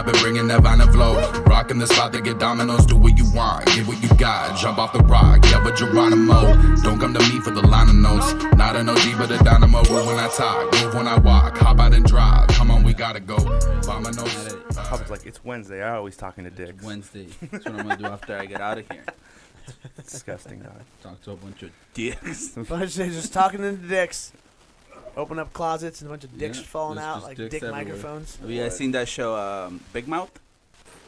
I've been bringing that vinyl flow. Rocking the spot to get dominoes, do what you want, get what you got. Jump off the rock, yeah, but Geronimo. Don't come to me for the line of notes. Not an OG, but a dynamo. Move when I talk, move when I walk. Hop out and drive. Come on, we gotta go. Dominoes. I was like, it's Wednesday. I always talking to dicks. Wednesday. That's what I'm gonna do after I get out of here. Disgusting, dog. Talk to a bunch of dicks. A bunch of just talking into dicks. Open up closets and a bunch of dicks falling out just like dicks dick everywhere. microphones. Have you guys seen that show, Big Mouth?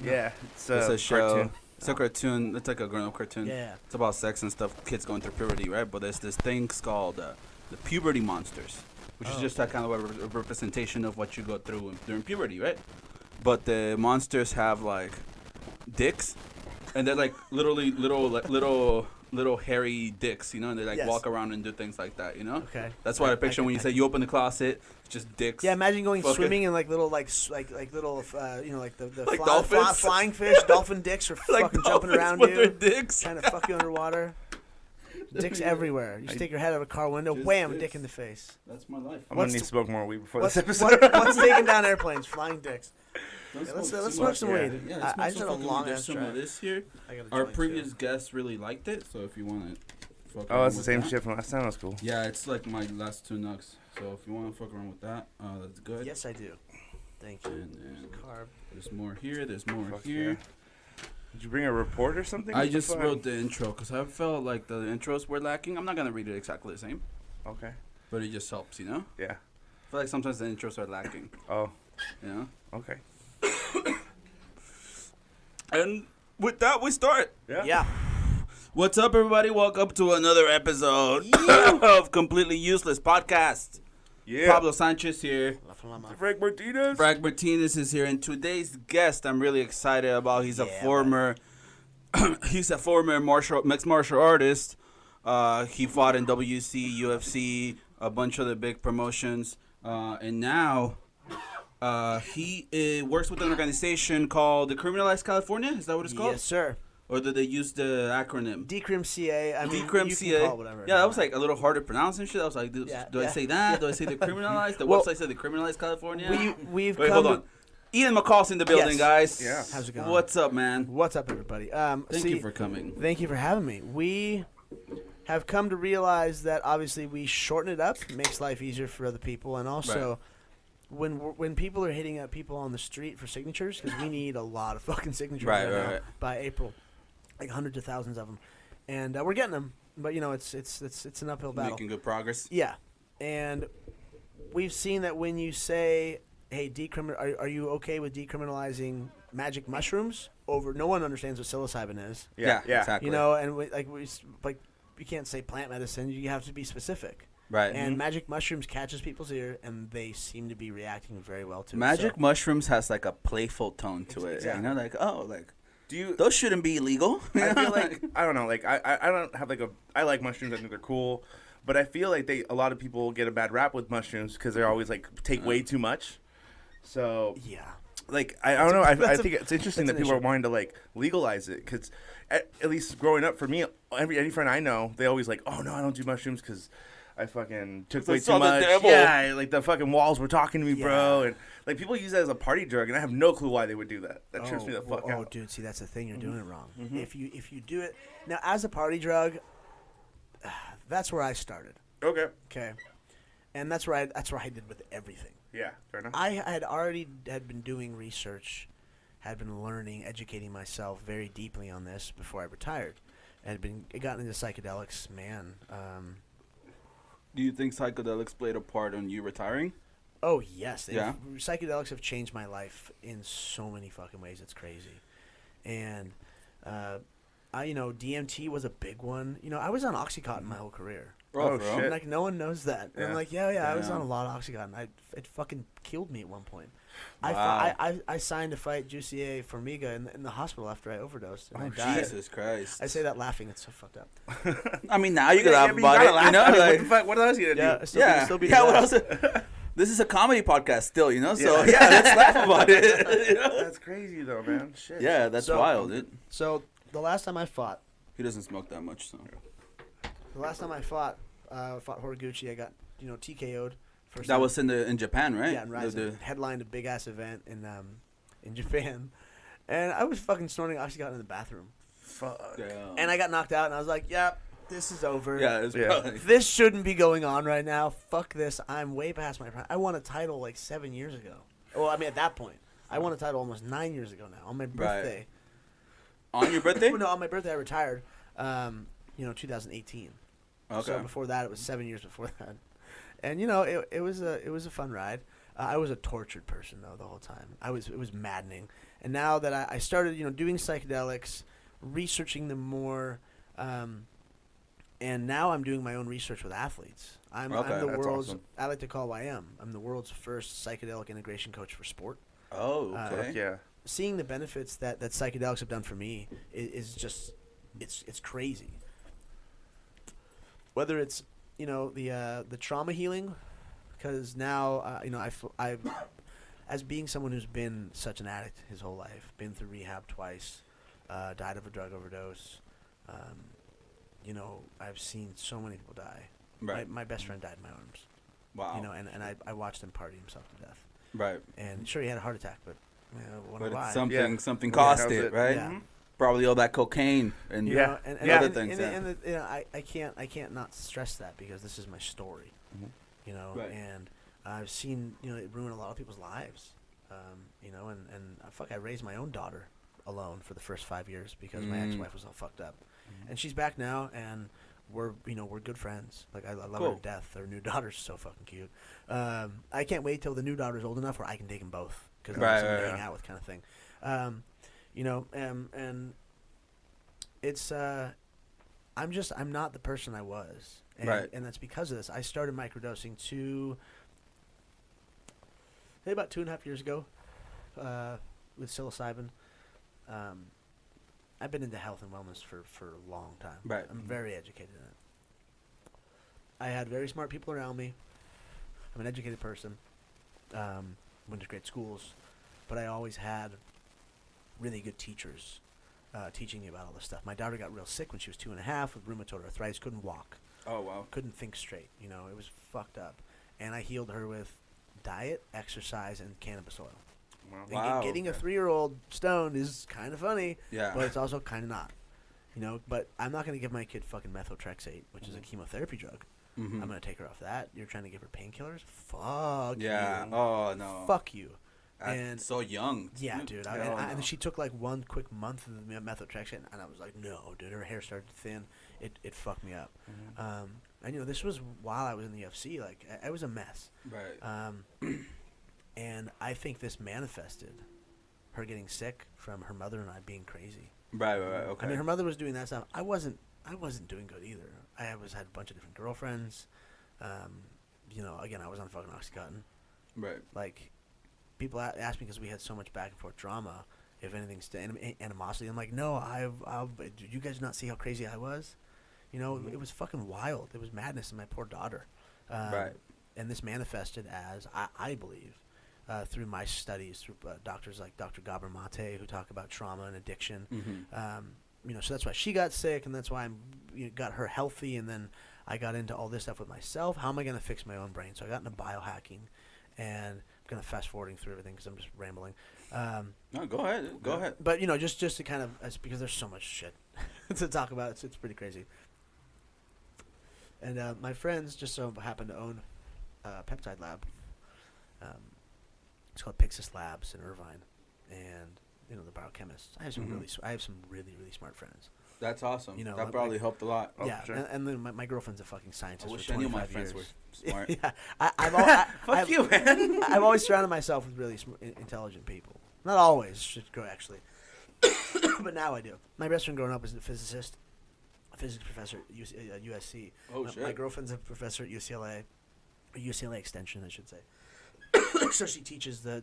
Yeah, It's a show. cartoon. It's a cartoon. It's like a grown-up cartoon. Yeah. It's about sex and stuff. Kids going through puberty, right? But there's this thing called the puberty monsters, which is just that kind of a representation of what you go through during puberty, right? But the monsters have like dicks, and they're like literally little hairy dicks, you know, and they like Yes. walk around and do things like that, you know. Okay. That's what I picture when you say you open the closet, it's just dicks. Yeah, imagine going Fucking- swimming in like little like little you know like the Like dolphins? flying fish, dolphin dicks are like fucking jumping dolphins around with you, their dicks. trying to fuck you underwater. Dicks everywhere. You stick your head out of a car window, Just wham, dicks. dick in the face. That's my life. I'm gonna need to smoke more weed before What's, this episode. what's taking down airplanes? Flying dicks. Don't Yeah, let's smoke let's too smoke much. some Yeah. weed. Yeah, let's I smoke just had a some long There's ass some drive. of this here. I got a Our joint, previous too. guests really liked it, so if you want to fuck Oh, around that's the with same that. shit from last time. That's cool. Yeah, it's like my last 2 nugs. So if you want to fuck around with that, that's good. Yes, I do. Thank you. And then Carb. there's more here. There's more Fuck here. yeah. Did you bring a report or something? I What the just fuck? wrote the intro because I felt like the intros were lacking. I'm not gonna read it exactly the same, Okay. but it just helps, you know. Yeah. I feel like sometimes the intros are lacking, Oh. you know. Okay. And with that, we start. Yeah. What's up, everybody? Welcome to another episode of Completely Useless Podcast. Yeah. Pablo Sanchez here. Frank Martinez. Frank Martinez is here, and today's guest I'm really excited about. He's a Yeah, former, mixed martial artist. He fought in WC, UFC, a bunch of the big promotions, and now he works with an organization called Decriminalize California. Is that what it's called? Yes, sir. Or did they use the acronym? Decrim.ca. I mean, Decrim you CA. can call it whatever. Yeah, that was like a little hard to pronounce and shit. I was like, do Yeah, I yeah. say that? Do I say decriminalize? The Well, website said Decriminalize California. We've Wait, come hold on. to, Ian McCall's in the building, Yes. guys. Yeah. How's it going? What's up, man? What's up, everybody? Thank you for coming. Thank you for having me. We have come to realize that obviously we shorten it up, it makes life easier for other people, and also when people are hitting up people on the street for signatures, because we need a lot of fucking signatures now by April, like hundreds of thousands of them, and we're getting them, but you know it's an uphill battle. Making good progress. Yeah, and we've seen that when you say, "Hey, are you okay with decriminalizing magic mushrooms?" Over, no one understands what psilocybin is. Yeah. Exactly. You know, and you can't say plant medicine. You have to be specific. Right. And magic mushrooms catches people's ear, and they seem to be reacting very well to Magic it. mushrooms has like a playful tone to it. Exactly. You know, like, oh, like, Do you? those shouldn't be illegal. I feel like I don't know. Like I don't have like a. I like mushrooms. I think they're cool, but I feel like a lot of people get a bad rap with mushrooms because they're always like take way too much. So Yeah. like I don't know. I that's think it's interesting that's that an people are issue. wanting to like legalize it because at least growing up for me, any friend I know, they always like, oh no, I don't do mushrooms because I fucking took way saw too the much. devil. Yeah, like the fucking walls were talking to me, bro, Yeah. and like people use that as a party drug, and I have no clue why they would do that. That trips me the fuck Oh, out. dude, see, that's the thing. You're doing it wrong. Mm-hmm. If you do it now as a party drug, that's where I started. Okay. Okay, and that's where I did with everything. Yeah. Fair enough. I had been doing research, had been learning, educating myself very deeply on this before I retired. I had gotten into psychedelics, man. Do you think psychedelics played a part in you retiring? Oh yes, Yeah. Psychedelics have changed my life in so many fucking ways. It's crazy, and DMT was a big one. You know, I was on OxyContin my whole career. Oh, for real? shit. Like no one knows that. And I'm Yeah. like, yeah, I was Damn. on a lot of OxyContin. It fucking killed me at one point. Wow. I signed to fight Juicy A Formiga in the hospital after I overdosed and I Oh, died. Jesus Christ. I say that laughing. It's so fucked up. I mean, now you can Yeah, laugh but about gotta it. laugh You know, at it. like, What the fuck? What else you gonna Yeah, do? still yeah, still be yeah. What laugh. else? This is a comedy podcast, still. You know, so Yeah. yeah, let's laugh about it. You know? That's crazy though, man. Shit. Yeah, that's So- wild, dude. So the last time I fought, He doesn't smoke that much, so. fought Horiguchi, I got TKO'd. First That time. was in Japan, right? Yeah, in Ryzen. The- Headlined a big ass event in in Japan, and I was fucking snorting Oxycontin in the bathroom, Fuck. Damn. and I got knocked out, and I was like, "Yep, this is over. Yeah, it's Yeah. probably. This shouldn't be going on right now. Fuck this. I'm way past my prime. I won a title like 7 years ago. Well, I mean, at that point, I won a title almost 9 years ago now on my birthday. On your birthday? No, on my birthday I retired. 2018. Okay. So before that, it was 7 years before that, and it was a fun ride. I was a tortured person though the whole time. It was maddening. And now that I started doing psychedelics, researching them more, and now I'm doing my own research with athletes. I'm the That's world's. awesome. I like to call who I am. I'm the world's first psychedelic integration coach for sport. Oh, okay. Yeah. Seeing the benefits that psychedelics have done for me is just it's crazy. Whether it's the trauma healing, because now I've as being someone who's been such an addict his whole life, been through rehab twice, died of a drug overdose. I've seen so many people die. Right. My best friend died in my arms. Wow. And I watched him party himself to death. Right. And sure, he had a heart attack, but wonder But why. it's something Yeah. something Yeah, cost how's it, it? right? Yeah. Probably all that cocaine and You Yeah. know, and Yeah. other and- things. and- and I can't not stress that because this is my story. Mhm. Right. Right. And I've seen it ruin a lot of people's lives. I raised my own daughter alone for the first 5 years because my ex-wife was all fucked up, and she's back now, and we're good friends. Like I love her Cool. to death. Her new daughter's so fucking cute. I can't wait till the new daughter's old enough where I can take them both because Right, something to right, hang right. out with kind of thing. And it's I'm not the person I was, and, Right. and that's because of this. I started microdosing about 2.5 years ago with psilocybin. I've been into health and wellness for a long time. Right. I'm very educated in it. I had very smart people around me. I'm an educated person. Went to great schools, but I always had really good teachers teaching me about all this stuff. My daughter got real sick when she was 2.5 with rheumatoid arthritis. Couldn't walk. Oh wow. Couldn't think straight. It was fucked up. And I healed her with diet, exercise, and cannabis oil. Wow. And Wow, getting a okay. 3-year-old stoned is kind of funny, Yeah. but it's also kind of not. But I'm not going to give my kid fucking methotrexate, which is a chemotherapy drug. Mhm. I'm going to take her off that. You're trying to give her painkillers? Fuck Yeah. you. Oh no. Fuck you. That's And so young. yeah, dude. Hell no. And she took like one quick month of the methotrexate, and I was like, no, dude. Her hair started to thin. It fucked me up. And this was while I was in the UFC. Like, I was a mess. Right. And I think this manifested her getting sick from her mother and I being crazy. Right. Okay. I mean, her mother was doing that stuff. I wasn't doing good either. I had a bunch of different girlfriends. Again, I was on fucking Oxycontin. Right. Like, people ask me because we had so much back and forth drama. If anything's animosity, I'm like, no, did you guys not see how crazy I was? It was fucking wild. It was madness in my poor daughter. Right. And this manifested as, I believe, through my studies, through doctors like Dr. Gabor Mate, who talk about trauma and addiction. So that's why she got sick, and that's why I got her healthy, and then I got into all this stuff with myself. How am I going to fix my own brain? So I got into biohacking, and I'm kind of fast-forwarding through everything because I'm just rambling. No, go ahead. Go ahead. But, just to kind of, because there's so much shit to talk about. It's pretty crazy. And my friends just so happen to own a peptide lab. It's called Pixis Labs in Irvine, and the biochemists. I have some really really smart friends. That's awesome. You know, that like- probably helped a lot. Oh, yeah, for sure. and then my girlfriend's a fucking scientist. I wish for I knew 25 my friends years. were smart. Yeah, I've you, man. I've always surrounded myself with really intelligent people. Not always, should go actually, but now I do. My best friend growing up was a physicist, a physics professor at USC. Oh, My shit. girlfriend's a professor at UCLA, or UCLA Extension, I should say. So she teaches the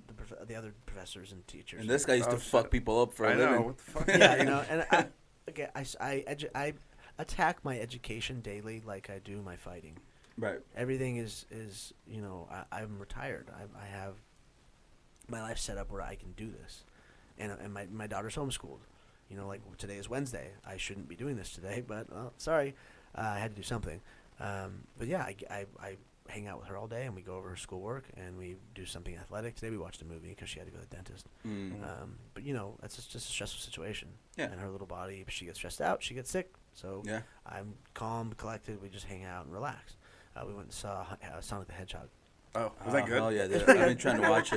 other professors and teachers. And this guy used to Oh, fuck shit. people up for a I living. know. What the fuck? yeah, and I attack my education daily like I do my fighting. Right. Everything is I'm retired. I have my life set up where I can do this, and my daughter's homeschooled. Like today is Wednesday. I shouldn't be doing this today, but sorry, I had to do something. But yeah, I hang out with her all day, and we go over her schoolwork, and we do something athletic. Today we watched a movie because she had to go to the dentist. But that's just a stressful situation. Yeah. And her little body, if she gets stressed out, she gets sick. So Yeah. I'm calm, collected. We just hang out and relax. We went and saw Sonic the Hedgehog. Oh, was that good? Oh yeah, I've been trying to watch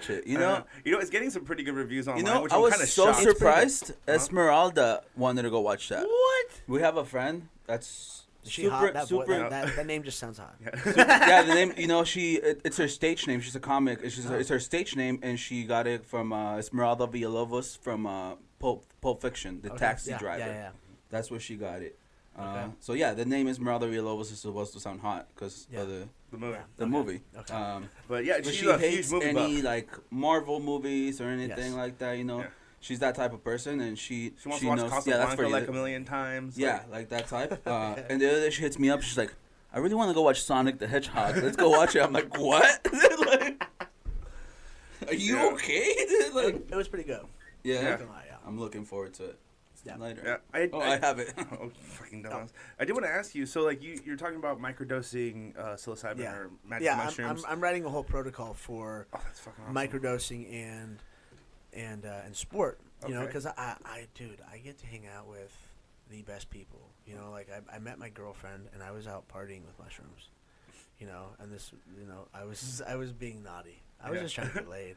it. You know, it's getting some pretty good reviews online. Which I I'm was kinda so shocked. surprised. Esmeralda wanted to go watch that. What? We have a friend that's Is she super, hot? super. That name just sounds hot. Yeah, the name. It's her stage name. She's a comic. It's her stage name, and she got it from Esmeralda Villalobos from Pulp Fiction, the taxi driver. Yeah. That's where she got it. Okay. So yeah, the name Esmeralda Villalobos is supposed to sound hot because of The movie. the movie. Okay. But yeah, But she's she a huge hates movie any buff. like Marvel movies or anything Yes. like that. Yeah. She's that type of person, and she She wants to watch knows. Yeah, that's Casablanca for you. like a million times. Yeah, like that type. And the other day she hits me up. She's like, "I really want to go watch Sonic the Hedgehog. Let's go watch it." I'm like, "What? Like, are you okay?" Like, It was pretty good. yeah. Not gonna lie, yeah. I'm looking forward to it. Yeah. Later. Yeah, I have it. Oh, fucking dumbass. I did want to ask you. So, like, you're talking about microdosing psilocybin or magic mushrooms. I'm writing a whole protocol for Oh, that's fucking awesome. microdosing and sport. You know, Okay. because I get to hang out with the best people. You know, like I met my girlfriend and I was out partying with mushrooms. You know, and this, I was being naughty. I was Yeah. just trying to get laid.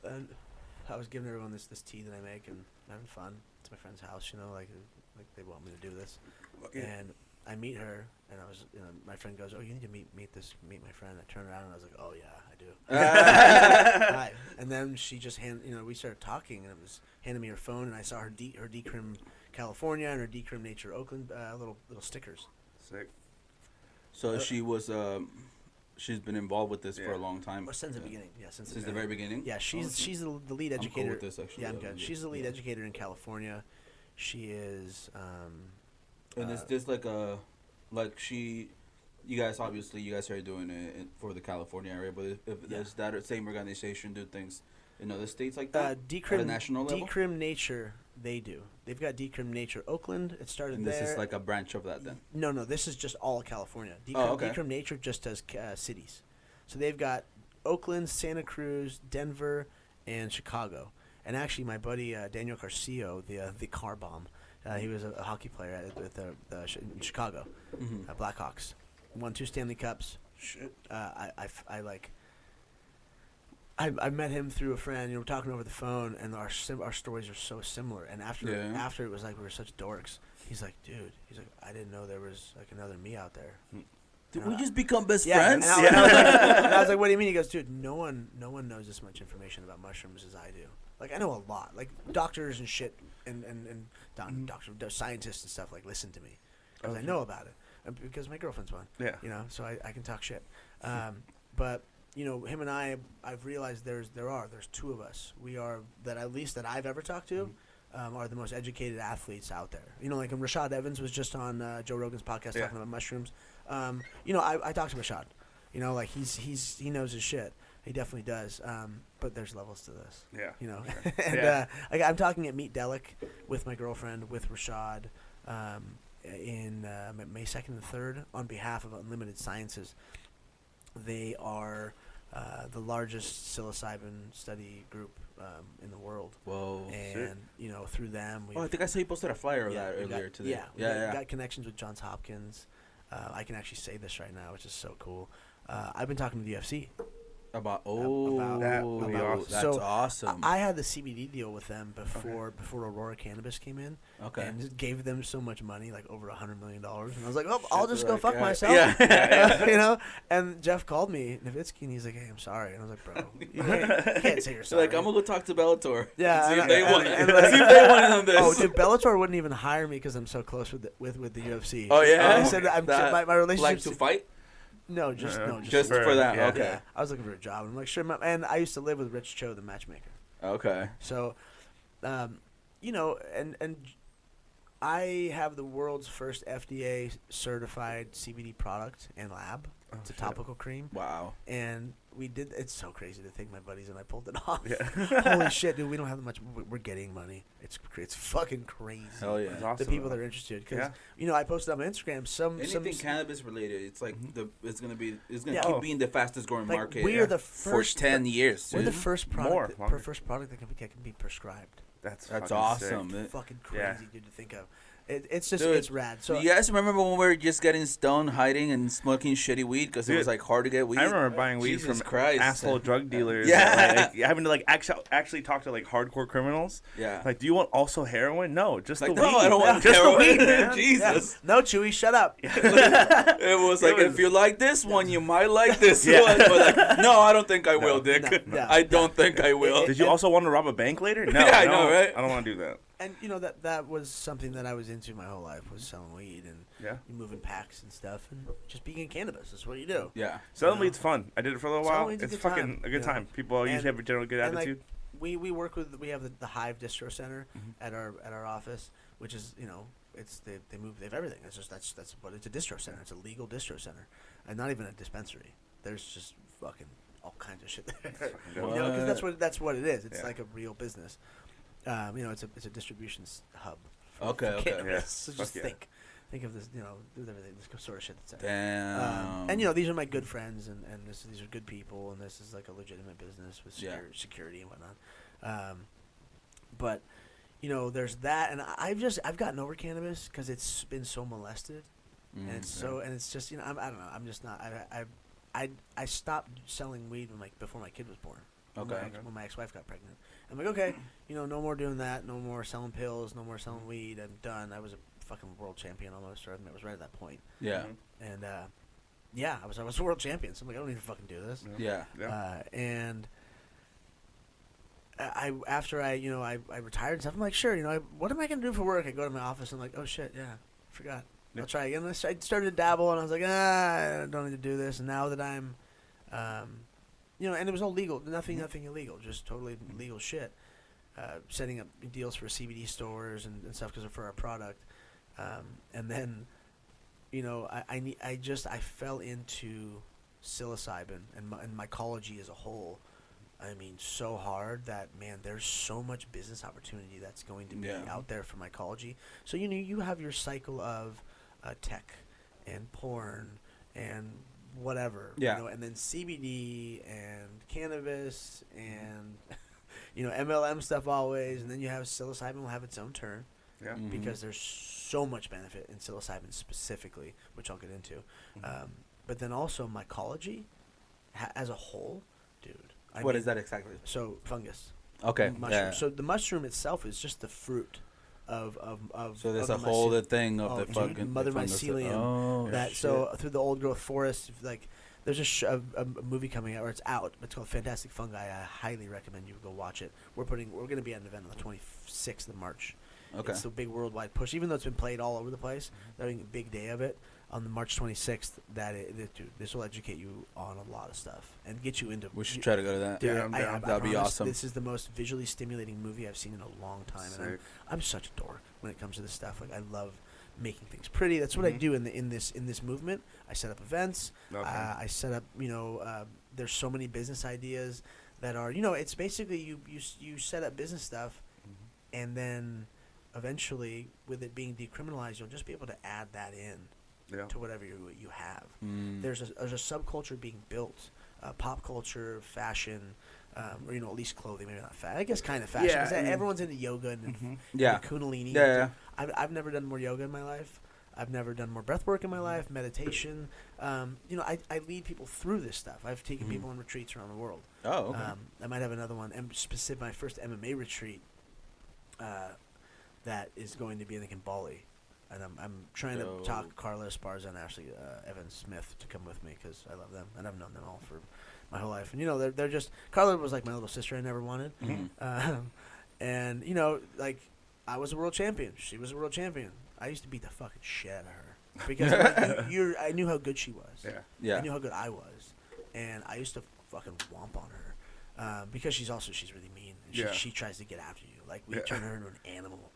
And I was giving everyone this tea that I make and having fun. It's my friend's house, like they want me to do this. Yeah. And I meet her, and I was, my friend goes, "Oh, you need to meet my friend." I turned around and I was like, "Oh yeah, I do." Hi. And then she just we started talking, and it was handing me her phone, and I saw her Decrim California and her Decrim Nature Oakland little stickers. Sick. So she was. She's been involved with this for a long time. Since the beginning, yeah, since the very beginning. Yeah, she's the lead I'm educator. cool with this, actually. Yeah, I'm Yeah, good. She's the lead educator in California. She is. And is this like a, you guys are doing it for the California area, but if does that same organization do things in other states like that? At a national level? Decrim Nature, they do. They've got Decrim Nature Oakland. It started And there. this is like a branch of that then? No, this is just all of California. Okay. Decrim Nature just does cities. So they've got Oakland, Santa Cruz, Denver, and Chicago. And actually, my buddy Daniel Garcia, the car bomb, he was a hockey player in Chicago, Blackhawks. Won 2 Stanley Cups. Shit. I met him through a friend. We're talking over the phone, and our stories are so similar. And after it was like we were such dorks. He's like, dude. He's like, I didn't know there was like another me out there. Did we just become best Yeah, friends? and I was like, what do you mean? He goes, dude, no one knows this much information about mushrooms as I do. Like, I know a lot. Like, doctors and shit and scientists and stuff, like, listen to me. Because I know about it. And because my girlfriend's one. Yeah. So I can talk shit. But, him and I've realized there's 2 of us. We are, that at least that I've ever talked to, are the most educated athletes out there. Like Rashad Evans was just on Joe Rogan's podcast talking about mushrooms. I talked to Rashad. Like he knows his shit. He definitely does. But there's levels to this. Yeah. And I'm talking at Meet Delic with my girlfriend, with Rashad, in May 2nd and 3rd on behalf of Unlimited Sciences. They are the largest psilocybin study group in the world. Whoa. And, through them. I think I saw you posted a flyer of that earlier today. Yeah. Got connections with Johns Hopkins. I can actually say this right now, which is so cool. I've been talking to the UFC. About that would be awesome. That's So, awesome. I had the CBD deal with them before Aurora Cannabis came in. Okay. And just gave them so much money, like over $100 million. And I was like, I'll just go like, fuck myself. Yeah. And Jeff called me, Nowitzki, and he's like, hey, I'm sorry. And I was like, bro, you can't say you're sorry. Like, I'm going to go talk to Bellator. Yeah, See if and- they and- want and- see if they want on this. Oh, dude, Bellator wouldn't even hire me because I'm so close with the UFC. Oh, yeah? I said my relationship. Like to fight? No, just Just for that. yeah. Okay. Yeah, I was looking for a job. I'm like, sure. And I used to live with Rich Cho, the matchmaker. Okay. So, and I have the world's first FDA certified CBD product and lab. It's a topical cream. Wow. And we did. It's so crazy to think my buddies and I pulled it off. Yeah. Holy shit, dude! We don't have that much. We're getting money. It's fucking crazy. Hell yeah. That's awesome, The people though. that are interested, because I posted on my Instagram Anything cannabis related, it's like it's gonna Yeah. keep being the fastest growing like market. we are the for first 10 years. We're the dude. first More, product. longer. First product that can be prescribed. That's That's fucking awesome. sick. Fucking Yeah. crazy, dude, to think of. It's just Dude, it's rad. So you guys remember when we were just getting stoned, hiding, and smoking shitty weed because it was Dude, like hard to get weed? I remember buying weed Jesus from Christ. asshole drug dealers. Yeah. Like, having to like actually talk to like hardcore criminals. Yeah. Like, do you want also heroin? No, just Like, the no, weed. I don't want just heroin. the weed, man. Jesus. no, Chewy, shut up. It was like, It was- if you like this one, you might like this Yeah. one. But like, no, I don't think I will, Dick. no, I don't think I will. Did you also want to rob a bank later? No, Yeah, I no, know, right? I don't want to do that. And that was something that I was into my whole life, was selling weed and Yeah. moving packs and stuff and just being in cannabis. That's what you do. Yeah. Selling weed's fun. I did it for a little Selling while. weed's a It's good fucking time, a good you know? time. People usually have a general good and, like, attitude. we work with, we have the Hive Distro Center at our office, which is it's they have everything. It's just that's what it's a distro center. It's a legal distro center, and not even a dispensary. There's just fucking all kinds of shit there. Because that's what it is. It's Yeah. like a real business. It's a distribution hub. Okay. Cannabis. Yeah. So just Fuck yeah. think of this, with everything, this sort of shit that's there. Damn. And these are my good friends, and these are good people, and this is like a legitimate business with security and whatnot. But there's that, and I've gotten over cannabis because it's been so molested, and it's just I don't know, I'm just not. I stopped selling weed before my kid was born. Okay. When my ex-wife got pregnant, I'm like, okay, no more doing that, no more selling pills, no more selling weed. I'm done. I was a fucking world champion almost, or I was right at that point. Yeah. And I was a world champion. So I'm like, I don't need to fucking do this. Yeah. And after I retired and stuff, I'm like, sure, what am I gonna do for work? I go to my office and I'm like, oh shit, yeah, forgot. Yeah. I'll try again. I started to dabble, and I was like, I don't need to do this. And now that I'm, and it was all legal, nothing illegal, just totally legal shit. Setting up deals for CBD stores and stuff because for our product, and then, I fell into psilocybin and mycology as a whole. I mean, so hard that, man, there's so much business opportunity that's going to be out there for mycology. So you have your cycle of tech and porn and whatever, and then CBD and cannabis and MLM stuff always, and then you have psilocybin will have its own turn, because there's so much benefit in psilocybin specifically, which I'll get into, but then also mycology as a whole, dude. What is that exactly? So fungus. Okay. Mushroom. Yeah. So the mushroom itself is just the fruit of So there's of a the whole mycelium. thing of the dude, fucking mother the fungus. mycelium. Oh, That shit. so through the old growth forest, like there's a movie coming out, or it's out. It's called Fantastic Fungi. I highly recommend you go watch it. We're going to be at an event on the 26th of March. Okay. It's a big worldwide push, even though it's been played all over the place. They're having a big day of it on the March 26th. Dude, this will educate you on a lot of stuff and get you into. We should try to go to that. Dude, I'm down. I That'd be promise awesome. This is the most visually stimulating movie I've seen in a long time, and Sick. I'm such a dork when it comes to this stuff. Like, I love making things pretty. That's what I do in this movement. I set up events. Okay. I set up. There's so many business ideas that are. It's basically you set up business stuff, and then eventually, with it being decriminalized, you'll just be able to add that in to whatever you have. There's a subculture being built, pop culture, fashion, or at least clothing, maybe not fashion. I guess kind of fashion. Yeah, 'Cause everyone's into yoga and Yeah. Kundalini. Yeah. I've never done more yoga in my life. I've never done more breath work in my life, meditation. I lead people through this stuff. I've taken people on retreats around the world. Oh, okay. I might have another one. Specific, my first MMA retreat that is going to be, I think, in Bali. And I'm trying to talk Carla Esparza and Ashley Evans Smith to come with me because I love them. And I've known them all for my whole life. And, they're just – Carla was like my little sister I never wanted. And, like, I was a world champion. She was a world champion. I used to beat the fucking shit out of her because I knew how good she was. Yeah. I knew how good I was. And I used to fucking womp on her because she's really mean. And she tries to get after you. Like, we turn her into an animal.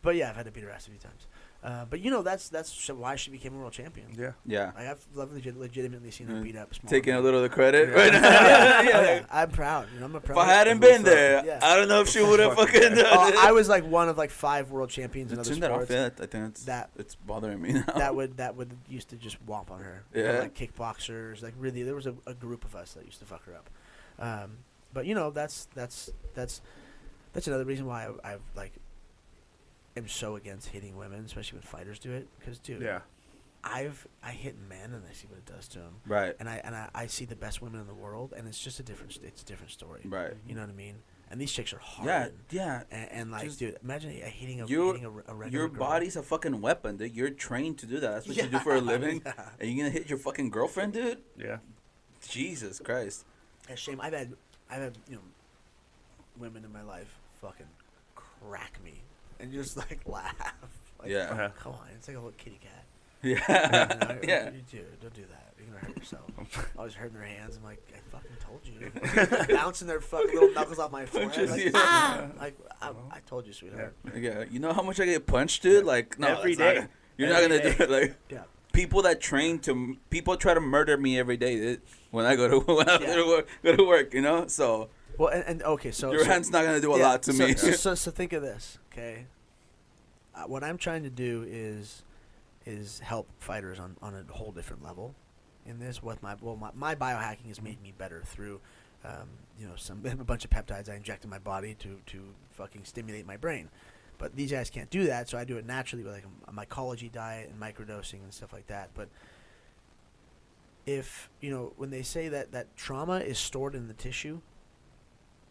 But, yeah, I've had to beat her ass a few times. But that's why she became a world champion. Yeah. Yeah. Like, I've legitimately seen her beat up small. Taking a men. little of the credit right now. Yeah, I'm proud. I'm a proud. If I hadn't been there, Yeah. I don't know if she would have fucking done it. I was like one of like 5 world champions in other Turn that off sports. yet? I think it's bothering me now. That would used to just whomp on her. Yeah. Like kickboxers, like really, there was a group of us that used to fuck her up. But that's another reason why I've like am so against hitting women, especially when fighters do it. Because dude, Yeah. I hit men and I see what it does to them. Right. And I see the best women in the world, and it's just a different story. Right. You know what I mean? And these chicks are hard. Yeah. Yeah. And like, Just- dude, imagine hitting a regular Your girl. body's a fucking weapon, dude. You're trained to do that. That's what you do for a living. Yeah. And you're gonna hit your fucking girlfriend, dude? Yeah. Jesus Christ. It's a shame. I've had women in my life fucking crack me and just like laugh. Like, Yeah. Uh-huh. come on, it's like a little kitty cat. Yeah. Yeah. Don't do that. You're gonna hurt yourself. Always hurting their hands. I'm like, I fucking told you. Bouncing their fucking little knuckles off my forehead. Punches Like, you. like I told you, sweetheart. Yeah. You know how much I get punched, dude? Like, no, Every that's not day. gonna- you're not gonna do it. Like, Yeah. people try to murder me every day when I go to work, you know. So Well, and okay, so your hand's not gonna do a lot to me. So think of this, okay? What I'm trying to do is help fighters on a whole different level. In this, with my biohacking has made me better through, a bunch of peptides I inject in my body to fucking stimulate my brain. But these guys can't do that, so I do it naturally with like a mycology diet and microdosing and stuff like that. But if when they say that trauma is stored in the tissue,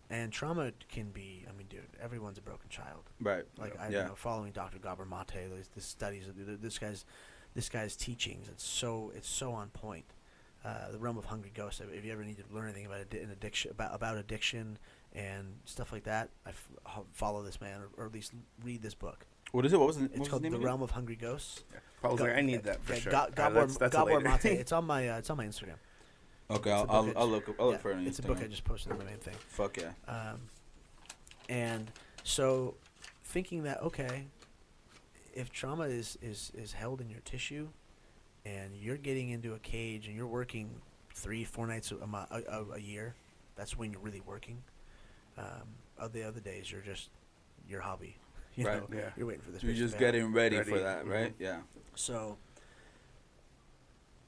and trauma can be, I mean, dude, everyone's a broken child. Right. Like following Dr. Gabor Mate, the studies of this guy's teachings, it's so on point. The realm of hungry ghosts. If you ever need to learn anything about addiction and stuff like that, I'll follow this man or at least read this book. What is it? What was It's his called name The again? Realm of Hungry Ghosts. I was like, I need that for sure. Gabor That's a later. Mate. It's on my Instagram. Okay, It's a I'll book look for it on It's a Instagram. book I just posted on the main thing. Fuck yeah. And so thinking that, okay, if trauma is held in your tissue and you're getting into a cage and you're working 3-4 nights a year, that's when you're really working. The other days you're just your hobby. Right. Yeah. You're waiting for this. You're bitch to just bail. getting ready for Ready. that, right? Yeah. So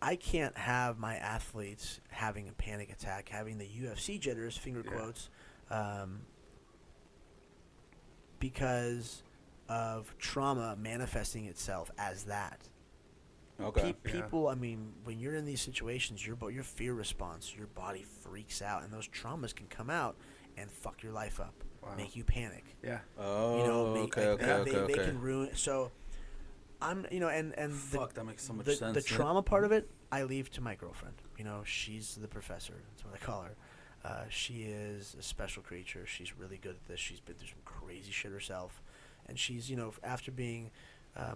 I can't have my athletes having a panic attack, having the UFC jitters, finger quotes, because of trauma manifesting itself as that. Okay. People, I mean, when you're in these situations, your fear response, your body freaks out, and those traumas can come out and fuck your life up, make you panic. Yeah. Oh, They okay. can ruin. So, I'm, and Fuck, that makes so much the sense. the trauma part of it, I leave to my girlfriend. She's the professor. That's what I call her. She is a special creature. She's really good at this. She's been through some crazy shit herself, and she's after being a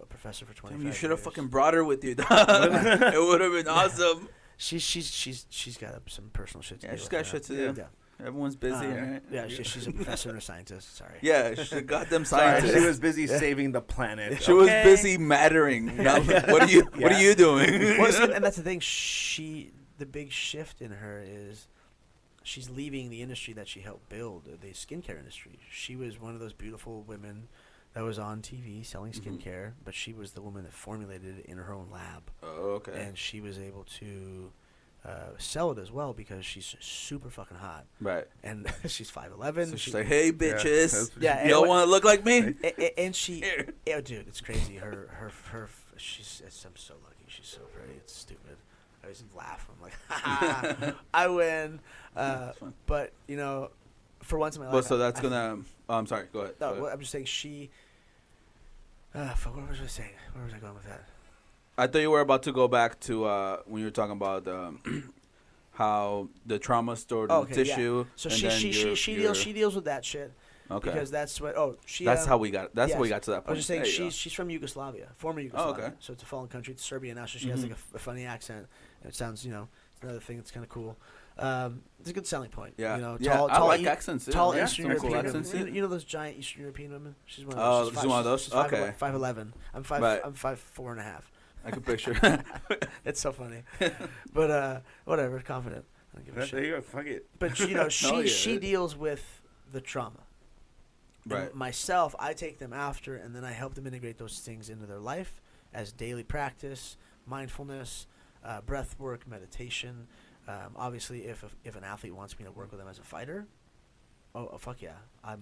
professor for 25 You years. should have fucking brought her with you, dog. It would have been awesome. She's got some personal shit to do. Yeah, she's got shit to do. Yeah. Everyone's busy, right? Yeah, she's a professor and a scientist. Sorry. Yeah, she's a goddamn Sorry, scientist. she was busy saving the planet. She was busy mattering. Now, what are you doing? Well, see, and that's the thing. The big shift in her is she's leaving the industry that she helped build, the skincare industry. She was one of those beautiful women that was on TV selling skincare, but she was the woman that formulated it in her own lab. Oh, okay. And she was able to sell it as well because she's super fucking hot. Right. And she's 5'11". So she's like, hey, bitches. Yeah, You don't want to look like me? And she, dude, it's crazy. I'm so lucky. She's so pretty. It's stupid. I always laugh. I'm like, ha, I win. But for once in my life. Well, so that's gonna. I'm sorry. Go ahead. No, I'm just saying she. Fuck, what was I saying? Where was I going with that? I thought you were about to go back to when you were talking about how the trauma stored in the tissue. So and she deals with that shit. Okay. Because that's what. That's how we got. That's how we got to that point. I was just saying There you she's from Yugoslavia, former Yugoslavia. okay. So it's a fallen country. It's Serbia now. So she has like a funny accent. And it sounds another thing that's kind of cool. It's a good selling point. Yeah. You know, Yeah, tall, I tall, like E- accents, too. tall Yeah, Eastern some cool European accents, women. yeah. You know those giant Eastern European women? She's one of Oh, those. she's one of those? She's Okay. 5'11". I'm 5. Right. I'm 5'4.5". I can picture. It's so funny, but whatever. Confident. I don't give a There shit. you go. Fuck it. But you know, No, she yeah. deals with the trauma. And Right. myself, I take them after, and then I help them integrate those things into their life as daily practice, mindfulness, breath work, meditation. Obviously, if an athlete wants me to work with them as a fighter, oh fuck yeah,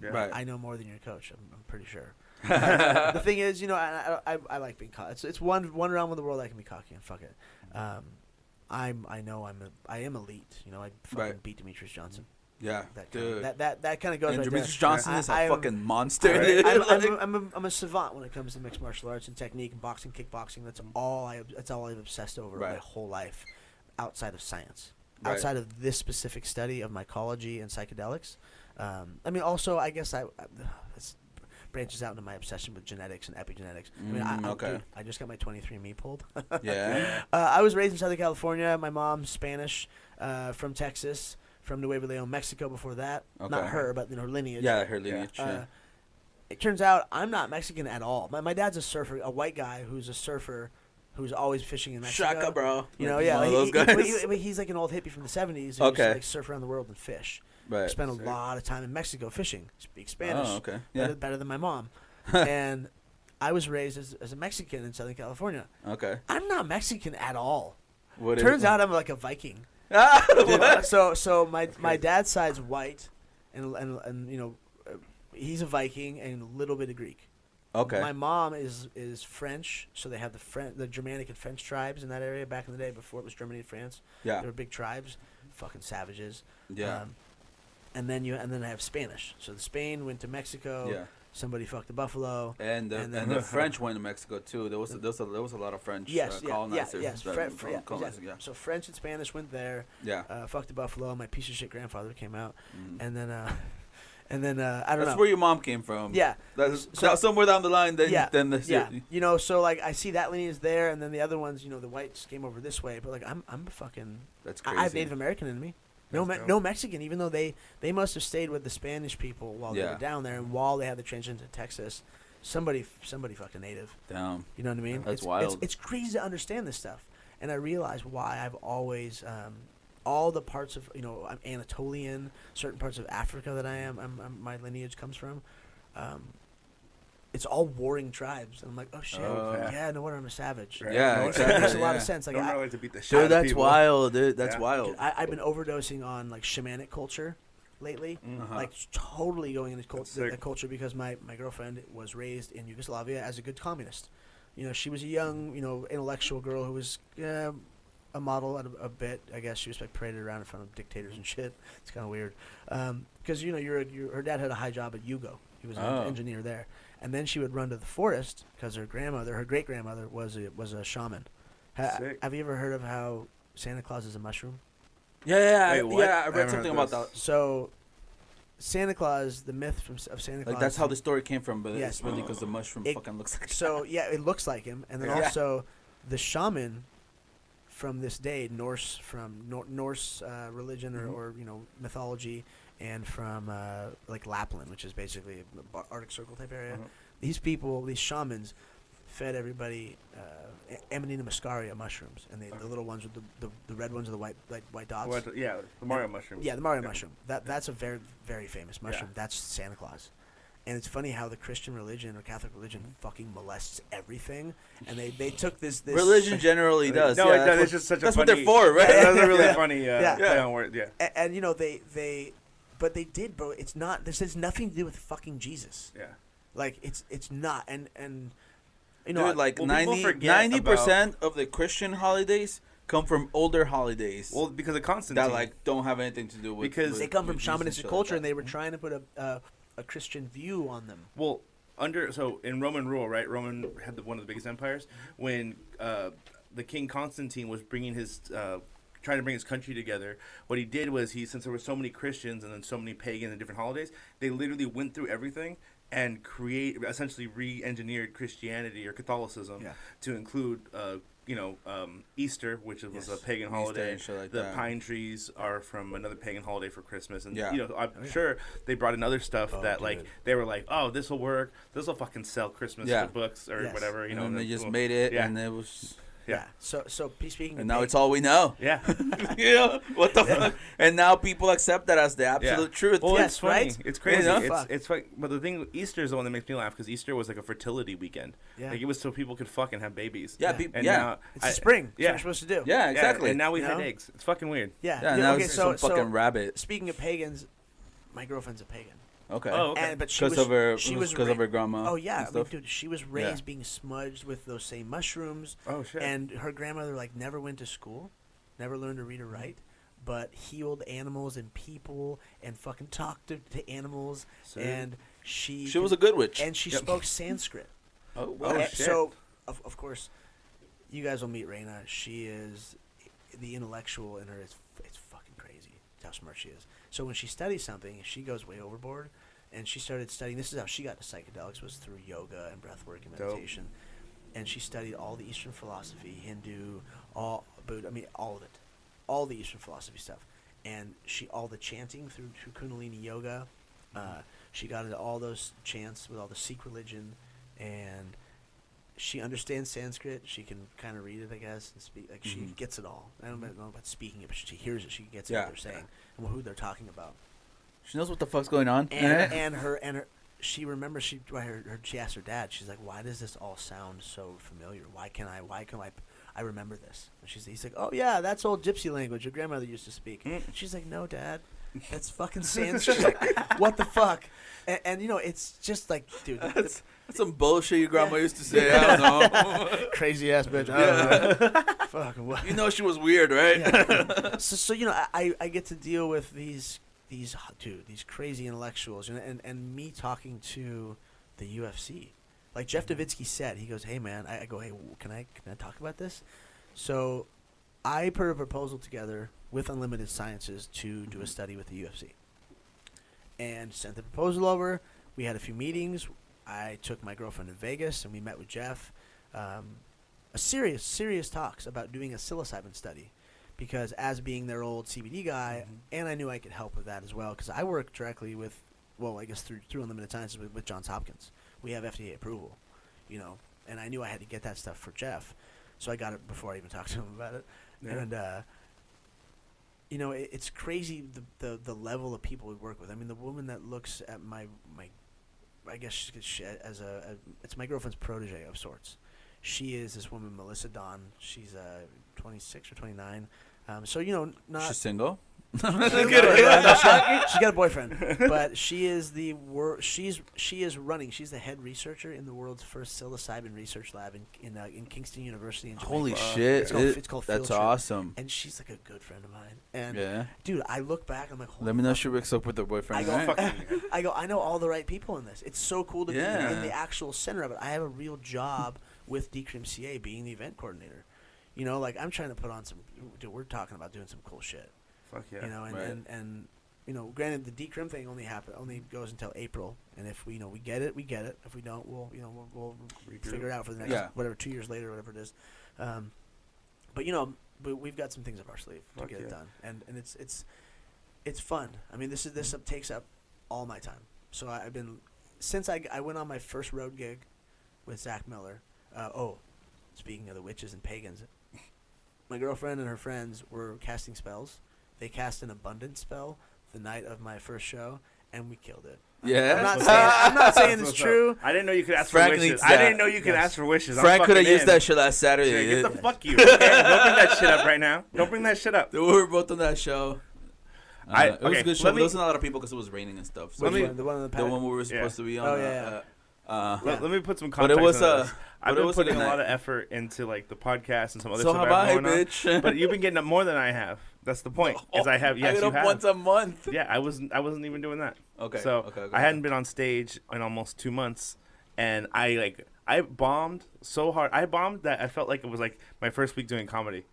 Right. I know more than your coach. I'm pretty sure. The thing is, you know, I like being cocky. It's one round with the world I can be cocky and fuck it. I am elite. You know, I fucking Right. beat Demetrius Johnson. Yeah, That dude. kind of goes And right Demetrius there. Johnson is I a am- fucking monster. Right. dude. I'm a savant when it comes to mixed martial arts and technique and boxing, kickboxing. That's all I've obsessed over my Right. whole life, outside of science, Right. outside of this specific study of mycology and psychedelics. I mean, also I guess this branches out into my obsession with genetics and epigenetics. I mean, okay. dude, I just got my 23andMe pulled. Yeah. I was raised in Southern California. My mom's Spanish, from Texas. From Nuevo Leon, Mexico. Before that, Okay. not her, but her lineage. Yeah, her lineage. Yeah. It turns out I'm not Mexican at all. My dad's a surfer, a white guy who's a surfer, who's always fishing in Mexico. Shaka, bro. You know, Like, yeah, one like, of those guys. he's like an old hippie from the '70s. Who Okay. used to, like, surf around the world and fish. Right. Spent a lot of time in Mexico fishing. Speak Spanish. Oh, okay. Yeah. Better than my mom. And I was raised as a Mexican in Southern California. Okay. I'm not Mexican at all. What is Turns it? out I'm like a Viking. What? So my dad's side's white, and you know, he's a Viking and a little bit of Greek. Okay. My mom is French, so they have the Germanic and French tribes in that area back in the day before it was Germany and France. Yeah. They were big tribes, fucking savages. Yeah. And then I have Spanish. So the Spain went to Mexico. Yeah. Somebody fucked a buffalo. And then- the French went to Mexico too. There was a lot of French colonizers. Yes. colonizers, Exactly. yeah. So French and Spanish went there. Yeah. Fucked a buffalo. My piece of shit grandfather came out, Mhm. and then I don't know. That's where your mom came from. Yeah. That's So- somewhere down the line. Then Yeah. then the Yeah. You know, so like I see that lineage there, and then the other ones, you know, the whites came over this way, but like I'm a fucking. That's crazy. I have Native American in me. No, That's dope. no Mexican. Even though they must have stayed with the Spanish people while they Yeah. were down there, and while they had the transition to Texas, somebody fucked a native. Damn. You know what I mean? That's it's, wild. It's crazy to understand this stuff, and I realize why I've always all the parts of, you know, I'm Anatolian, certain parts of Africa that I am my lineage comes from. It's all warring tribes, and I'm like, oh shit, Okay. yeah, no wonder I'm a savage. Right. Yeah, No, It exactly. makes a lot of yeah. sense. Like Don't I, know like to beat the shit out Dude, of that's people. wild, dude. That's Yeah. wild. I've been overdosing on like shamanic culture lately, Uh-huh. like totally going into That's the sick. culture because my girlfriend was raised in Yugoslavia as a good communist. You know, she was a young, you know, intellectual girl who was a model at a bit. I guess she was like paraded around in front of dictators and shit. It's kind of weird because you know her dad had a high job at Yugo. He was an Oh. engineer there, and then she would run to the forest because her great grandmother was a shaman. Sick. Have you ever heard of how Santa Claus is a mushroom? Yeah, Wait, what? yeah. I I haven't read something heard about that. this. So, Santa Claus, the myth of Santa Claus. Like that's how the story came from, but Yes. it's really because the mushroom It- fucking looks like. So yeah, it looks like him, and then Yeah. also the shaman from this day, Norse religion or you know mythology, and from like Lapland, which is basically a Arctic Circle type area. Uh-huh. These people, these shamans, fed everybody Amanita muscaria mushrooms, and the little ones with the red ones with the white dots. What, yeah, the Mario mushroom. Yeah, the Mario mushroom. That's a very, very famous mushroom. Yeah. That's Santa Claus. And it's funny how the Christian religion or Catholic religion fucking molests everything, and they took this Religion generally does. No, yeah, it does. It's just such a that's funny. what they're for, right? Yeah, that's a really Yeah. funny Yeah. play on words. Yeah. and you know but they did, bro. It's not. This has nothing to do with fucking Jesus. Yeah. Like it's not. And you know, Dude, like Well, people 90 forget 90% of the Christian holidays come from older holidays Well, because of Constantine. that like don't have anything to do with Because with, they come from with Jesus and shamanistic shit like culture, that. and they were trying to put a Christian view on them. Well, so in Roman rule, right? Roman had one of the biggest empires. When the king Constantine was bringing his trying to bring his country together, what he did was since there were so many Christians and then so many pagan and different holidays, they literally went through everything and essentially re-engineered Christianity or Catholicism Yeah. to include Easter, which was Yes. a pagan Easter holiday. and shit like The that. pine trees are from another pagan holiday for Christmas, and Yeah. I'm sure they brought in other stuff that like dude. they were like, oh, this will work. This will fucking sell Christmas Yeah. books or Yes. whatever. And then they just well, made it, yeah. and it was. Yeah. So speaking. And of now it's all we know. Yeah. You know what the fuck? And now people accept that as the absolute truth. Well, Yes, it's funny. right? It's crazy. You know? It's funny. But the thing, Easter is the one that makes me laugh because Easter was like a fertility weekend. Yeah. Like it was so people could fuck and have babies. Yeah, And yeah. now It's the spring. That's Yeah. what we're supposed to do. Yeah, exactly. And now we You had know? eggs. It's fucking weird. Yeah. Yeah, Dude, now okay. it's So some fucking rabbit. speaking of pagans, my girlfriend's a pagan. Okay. Oh, okay. But she Because was of her, she was because of ra- her grandma. Oh yeah, and I mean, stuff. dude, she was raised being smudged with those same mushrooms, Oh shit. and her grandmother like never went to school, never learned to read or write, but healed animals and people and fucking talked to animals, So- and she She was a good witch. and she spoke Sanskrit. Oh, Oh, And shit. so of course, you guys will meet Reina. She is the intellectual in her. It's fucking crazy how smart she is. So when she studies something, she goes way overboard, and she started studying. This is how she got to psychedelics, was through yoga and breathwork and Dope. meditation. And she studied all the Eastern philosophy, Hindu, all Buddha. I mean, all of it, all the Eastern philosophy stuff. And all the chanting through Kundalini yoga. She got into all those chants with all the Sikh religion, and she understands Sanskrit. She can kind of read it, I guess, and speak. Like she gets it all. I don't know about speaking it, but she hears it. She gets Yeah. what they're saying and who they're talking about. She knows what the fuck's going on. And her she remembers she asked her dad. She's like, "Why does this all sound so familiar? Why can I remember this?" And he's like, "Oh yeah, that's old gypsy language your grandmother used to speak." And she's like, "No, Dad, that's fucking Sanskrit." She's like, "What the fuck?" And it's just like, dude, That's some bullshit your grandma used to say. I don't know. crazy ass bitch. I don't know. Fucking what? You know she was weird, right? Yeah. So I get to deal with these crazy intellectuals, and me talking to the UFC. Like Jeff Davitsky said, he goes, "Hey man," I go, "Hey, can I talk about this?" So I put a proposal together with Unlimited Sciences to do a study with the UFC, and sent the proposal over. We had a few meetings. I took my girlfriend to Vegas, and we met with Jeff. A serious talks about doing a psilocybin study, because as being their old CBD guy, and I knew I could help with that as well, because I work directly with, well, I guess through Unlimited Sciences with Johns Hopkins. We have FDA approval, and I knew I had to get that stuff for Jeff, so I got it before I even talked to him about it. Yeah. And it's crazy the level of people we work with. I mean, the woman that looks at my I guess it's my girlfriend's protege of sorts. She is this woman, Melissa Dawn. She's 26 or 29. So not. She's single. She got a boyfriend, but she is she is running. She's the head researcher in the world's first psilocybin research lab in Kingston University in Jamaica. Holy shit! It's called Field That's Trip. awesome. And she's like a good friend of mine. And Yeah. dude, I look back, I'm like, Let me know she wakes up with her boyfriend. I go, Right? I know all the right people in this. It's so cool to be Yeah. in the actual center of it. I have a real job with Decrim CA being the event coordinator. Like I'm trying to put on some. Dude, we're talking about doing some cool shit. Fuck yeah. And, and granted, the decrim thing only goes until April, and if we get it, we get it. If we don't, we'll figure it out for the next whatever 2 years later, whatever it is. But we've got some things up our sleeve to get it done, and it's fun. I mean, this takes up all my time. So I've been since I went on my first road gig with Zach Miller. Speaking of the witches and pagans, my girlfriend and her friends were casting spells. They cast an abundance spell the night of my first show, and we killed it. Yeah. I'm not saying it's true. I didn't know you could ask Frank for wishes. needs I that. didn't know you could ask for wishes. I'm Frank could have fucking used in. that shit last Saturday. Yeah, get the fuck you. Okay, don't bring that shit up right now. Don't bring that shit up. We were both on that show. It was a good show. let There me- wasn't a lot of people because it was raining and stuff. So Let me- The one in the the paddock? one we were supposed to be on. Oh, yeah. Let me put some But context it was on this. I've but it been was putting a good lot night. of effort into like the podcast and some other So stuff have I, going on. bitch. But you've been getting up more than I have. That's the point. Is I have. Yes, I get you up have. once a month. Yeah, I wasn't even doing that. Okay. So okay. I hadn't been on stage in almost 2 months, and I bombed so hard. I bombed that I felt like it was like my first week doing comedy.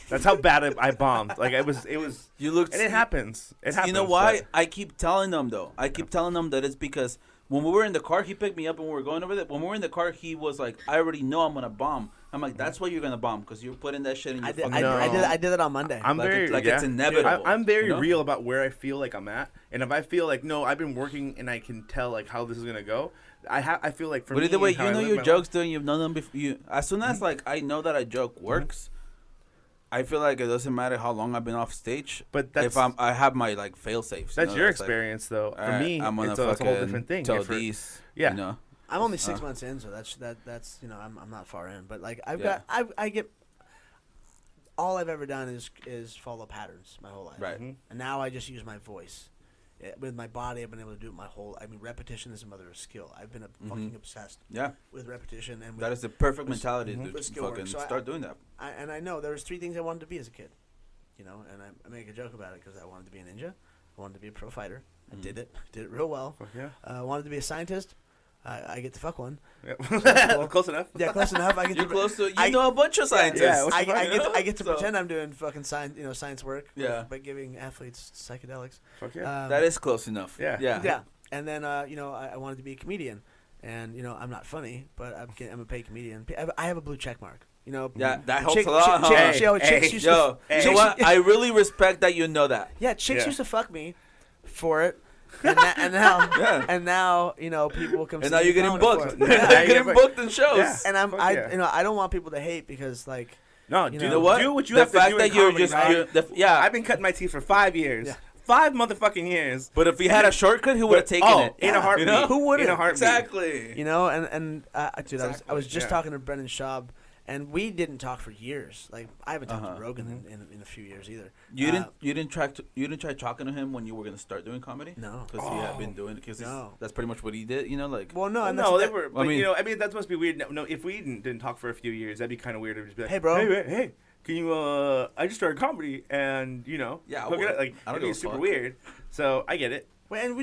That's how bad I bombed. Like it was. You looked. And it happens. It happens. You know why? but- I keep telling them though. I keep telling them that it's because when we were in the car, he picked me up and we were going over there. When we were in the car, he was like, "I already know I'm gonna bomb." I'm like, that's why you're gonna bomb, because you're putting that shit in your fucking. I did it on Monday. I'm like very it's inevitable. I'm very you know? real about where I feel like I'm at, and if I feel like no, I've been working and I can tell like how this is gonna go. I feel like for But me, either way, how you I know live your my jokes doing. You've known them before. As soon as like I know that a joke works, I feel like it doesn't matter how long I've been off stage. But that's I have my like fail safes. that's your experience though. For me, I'm gonna it's a whole different thing. Tell For- these, yeah. you know. I'm only 6 months in, so that's I'm not far in, but like I get all I've ever done is follow patterns my whole life, Right. Mhm. and now I just use my voice. With my body, I've been able to do it my whole. I mean, repetition is a mother of skill. I've been fucking obsessed Yeah, with repetition and with, that is the perfect with- mentality mhm. to with skill work. fucking So start doing that. I know there was 3 things I wanted to be as a kid, you know, and I make a joke about it because I wanted to be a ninja, I wanted to be a pro fighter, I did it real well. Fuck yeah. I wanted to be a scientist. I get to fuck one. Yeah. Close enough. Yeah, close enough. I get You're to, close to. You I- know a bunch of scientists. yeah, what's I, the fuck? I get to So- pretend I'm doing fucking science work. Yeah. By giving athletes psychedelics. Fuck yeah. That is close enough. Yeah. Yeah. Yeah. And then I wanted to be a comedian, and I'm not funny, but I'm a paid comedian. I have a blue check mark. Yeah, that helps Chick- a lot. chick- huh? chick- yo, chicks used to- Yo, you know chicks- what? I really respect that you know that. Yeah, chicks Yeah. used to fuck me for it. And now, Yeah. and now, people come. And see now me you're getting comedy booked. for it. Now Yeah, you're getting yeah, booked in shows. Yeah. And Fuck yeah. I don't want people to hate because like. No, You dude, You know what? do what you the have to fact do that in you're comedy, just right? yeah. I've been cutting my teeth for 5 years. Yeah. 5 motherfucking years. But if he had a shortcut, he would have taken it. In a heartbeat. You know? Who wouldn't? In a heartbeat. Exactly. Dude, I was just Yeah. talking to Brendan Schaub, and we didn't talk for years. Like I haven't talked Uh-huh. to Rogan in a few years either. You didn't try talking to him when you were gonna start doing comedy? No. Because he had been doing it. Because No. that's pretty much what he did. Like. Well, no, and No, they that's, were. I mean- that must be weird. No, if we didn't talk for a few years, that'd be kind of weird to just be like, Hey, bro. hey, can you? I just started comedy, and Yeah, I hook it would. up. Like, I don't it'd be give a super fuck. weird. So I get it. well, and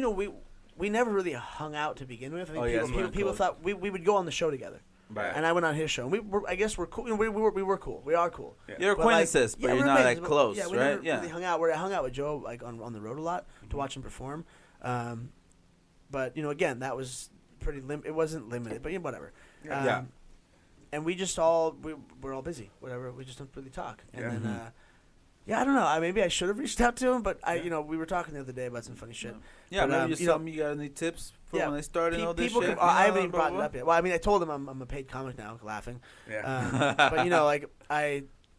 we never really hung out to begin with. I think Oh, yeah, people, that's people cool. thought we would go on the show together. Right. And I went on his show. And I guess we're cool. We were cool. We are cool. Yeah. You're But, acquaintances, but yeah, you're we're not acquaintances, like but, close, yeah, we right? never Yeah. really hung out. I hung out with Joe like on the road a lot to watch him perform. But again, that was pretty it wasn't limited, but whatever. Yeah. And we just we're all busy. Whatever. We just don't really talk. And Yeah. then I don't know. Maybe I should have reached out to him, but we were talking the other day about some funny shit. Yeah, But, maybe you got any tips for when they started all this people shit? I haven't even brought it up yet. Well, I mean, I told him I'm a paid comic now, laughing. Yeah. But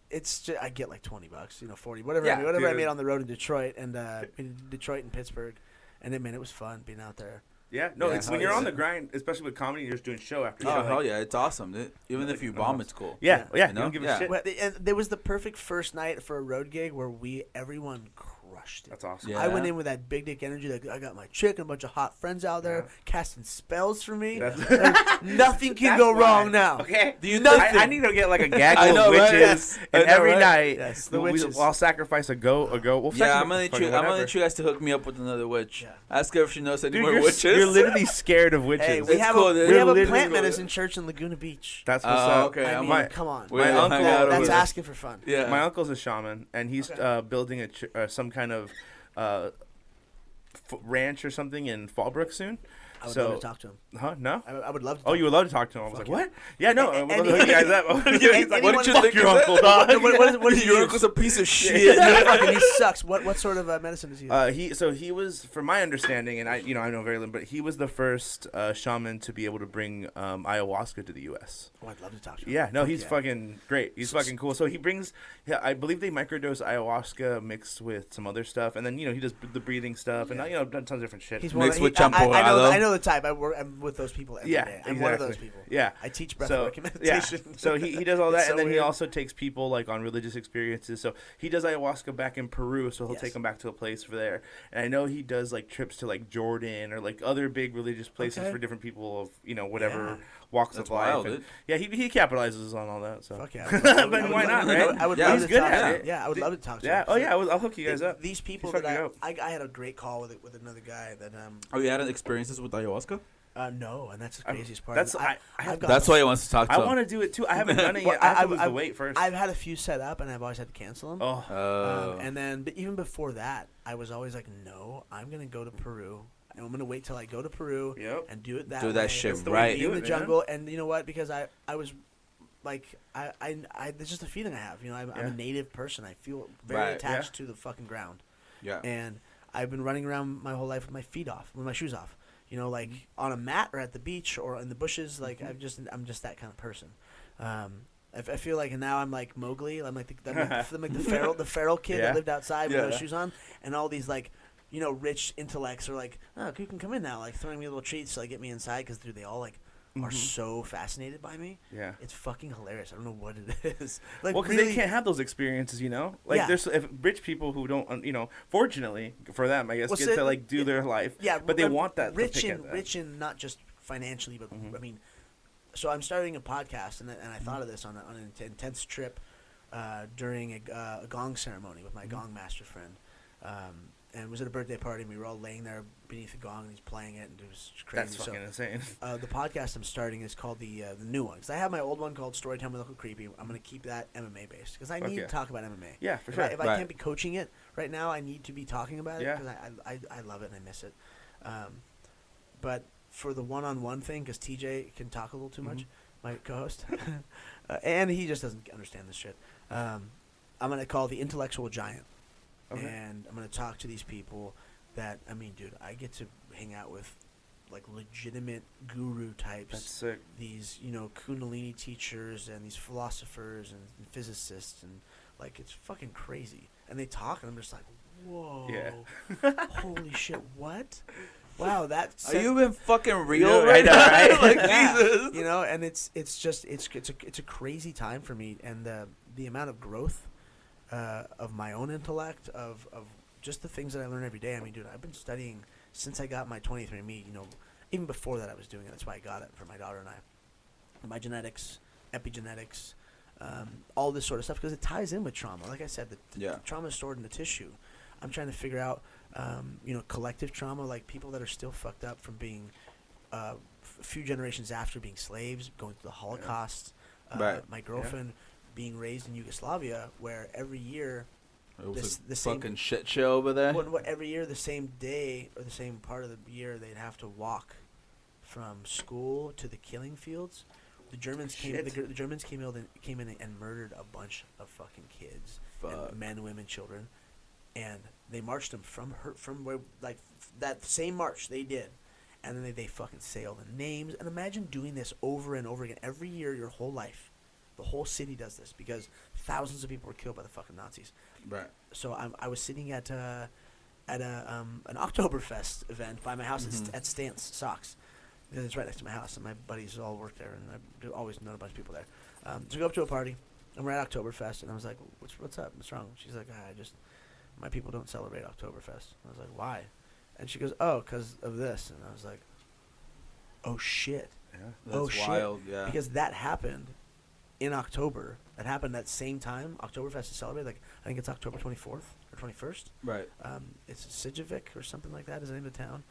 it's just, I get like $20, 40, whatever. Yeah, whatever I dude. made on the road in Detroit and in Pittsburgh, and it was fun being out there. Yeah. No, Yeah, it's when hell you're yeah. on the grind, especially with comedy, you're just doing show after Oh show. hell like- yeah, it's awesome. Dude. Even if you bomb, it's cool. Yeah. Yeah. You know? You don't give Yeah. a shit. Well, and there was the perfect first night for a road gig where everyone crushed it. That's awesome. Yeah. I went in with that big dick energy. Like I got my chick and a bunch of hot friends out there casting spells for me. That's- Nothing can That's go why. wrong now. Okay. Do you I need to get like a gaggle I know, of right? witches, Yes. I and know, every right? night Yes, the witches. I'll sacrifice a goat. We'll Yeah, I'm sacrifice gonna fucking whatever. let you guys to hook me up with another witch. Yeah. Ask her if she knows any Dude, more you're, witches. you're literally scared of witches. Hey, It's we have cool, a, dude. we have a Literally plant cool. medicine church in Laguna Beach. That's what's up. okay. I mean, my- come on. We'll My hang uncle- out over That's there. asking for fun. Yeah. My uncle's a shaman, and he's building some kind of ranch or something in Fallbrook soon. I would So- love to talk to him. Huh? No? I would love to. Oh, you would love to talk to him. I was Fuck like, yeah. what? Yeah, no. I would love to Any- hook you guys up. He's like, What what did did you you think your of that? uncle, dog? What does he Your use? uncle's a piece of shit. Fucking, he sucks. What sort of medicine does he use? He was, from my understanding, and I know very little, but he was the first shaman to be able to bring ayahuasca to the U.S. Oh, I'd love to talk to him. Yeah, no, he's yeah. fucking great. He's fucking cool. So he brings, I believe they microdose ayahuasca mixed with some other stuff, and then he does the breathing stuff, and done tons of different shit. He's Mixed one with of, champurrado. I know the type. I'm with those people every day. I'm one of those people. Yeah. I teach So breathwork and meditation. yeah, so he does all that, It's and so then he weird. also takes people like on religious experiences. So he does ayahuasca back in Peru, so he'll Yes. take them back to a place for there. And I know he does like trips to like Jordan or like other big religious places Okay. for different people of whatever Yeah. walks That's of life. wild, And dude. yeah, he capitalizes on all that. So Fuck yeah. But why not, right? I would Yeah, love he's to good talk at to it. him. Yeah, I would love to talk to Yeah. him. Oh yeah, I'll hook you guys up. These people He's that fucking I had a great call with another guy that Oh, you had experiences with ayahuasca? no, and that's the craziest part. that's- I've got That's why he wants to talk to I him. want to do it too. I haven't done it Well, yet. I have to lose the weight first. I've had a few set up, and I've always had to cancel them. Oh, And then, but even before that, I was always like, no, I'm gonna go to Peru, and I'm gonna wait till I go to Peru Yep. and do it that Do way. that shit That's the way to right. do in it, the man. jungle. And you know what? Because I was like there's just a feeling I have. You know, I'm a native person. I feel very attached to the fucking ground. Yeah. And I've been running around my whole life with my feet off, with my shoes off. You know, like on a mat or at the beach or in the bushes. Like I'm just that kind of person. I feel like now I'm like Mowgli. I'm like the feral kid that lived outside with no shoes on, and all these like, you know, rich intellects are like, oh, you can come in now, like throwing me little treats to like get me inside because they all like are so fascinated by me. Yeah, it's fucking hilarious. I don't know what it is. Like, well, because they can't have those experiences, you know. Like there's rich people who don't, you know. Fortunately for them, I guess, get to like do their life. Yeah, but they want that. Rich and not just financially, but I mean. So I'm starting a podcast, and I thought of this on an intense trip during a gong ceremony with my gong master friend. And it was at a birthday party, and we were all laying there beneath the gong, and he's playing it, and it was crazy. That's fucking insane. The podcast I'm starting is called the new one. Because I have my old one called Storytime with Uncle Creepy. I'm going to keep that MMA-based, because I need to talk about MMA. Yeah, for sure. If I can't be coaching it right now, I need to be talking about it, because I love it and I miss it. But for the one-on-one thing, because TJ can talk a little too much, my co-host, and he just doesn't understand this shit. I'm going to call it the Intellectual Giant. Okay. And I'm going to talk to these people that, I mean, dude, I get to hang out with, like, legitimate guru types. That's sick. These, you know, Kundalini teachers and these philosophers and physicists, and, like, it's fucking crazy. And they talk, and I'm just like, whoa. Yeah. Holy shit, what? Wow, that's. Are you even fucking real right now? Right? Like, Jesus. You know, and it's a crazy time for me, and the amount of growth of my own intellect, of just the things that I learn every day. I mean, dude, I've been studying since I got my 23andMe. You know, even before that, I was doing it. That's why I got it for my daughter and I. My genetics, epigenetics, all this sort of stuff, because it ties in with trauma. Like I said, the trauma is stored in the tissue. I'm trying to figure out, you know, collective trauma, like people that are still fucked up from being a few generations after being slaves, going through the Holocaust. My girlfriend being raised in Yugoslavia, where every year it was the fucking same shit show over there. Every year, the same day or the same part of the year, they'd have to walk from school to the killing fields. The Germans came in and murdered a bunch of fucking kids, men, women, children. And they marched them from where, like, that same march they did. And then they fucking say all the names. And imagine doing this over and over again. Every year, your whole life. The whole city does this because thousands of people were killed by the fucking Nazis. Right. So I was sitting at an Oktoberfest event by my house at Stance Socks. It's right next to my house, and my buddies all work there, and I've always known a bunch of people there. So we go up to a party, and we're at Oktoberfest, and I was like, what's up? What's wrong? She's like, my people don't celebrate Oktoberfest. I was like, why? And she goes, oh, because of this. And I was like, oh, shit. Yeah, that's wild, yeah. Because that happened in October. That happened that same time. Oktoberfest is celebrated. Like, I think it's October 24th or 21st. Right. It's Sijavik or something like that is the name of the town.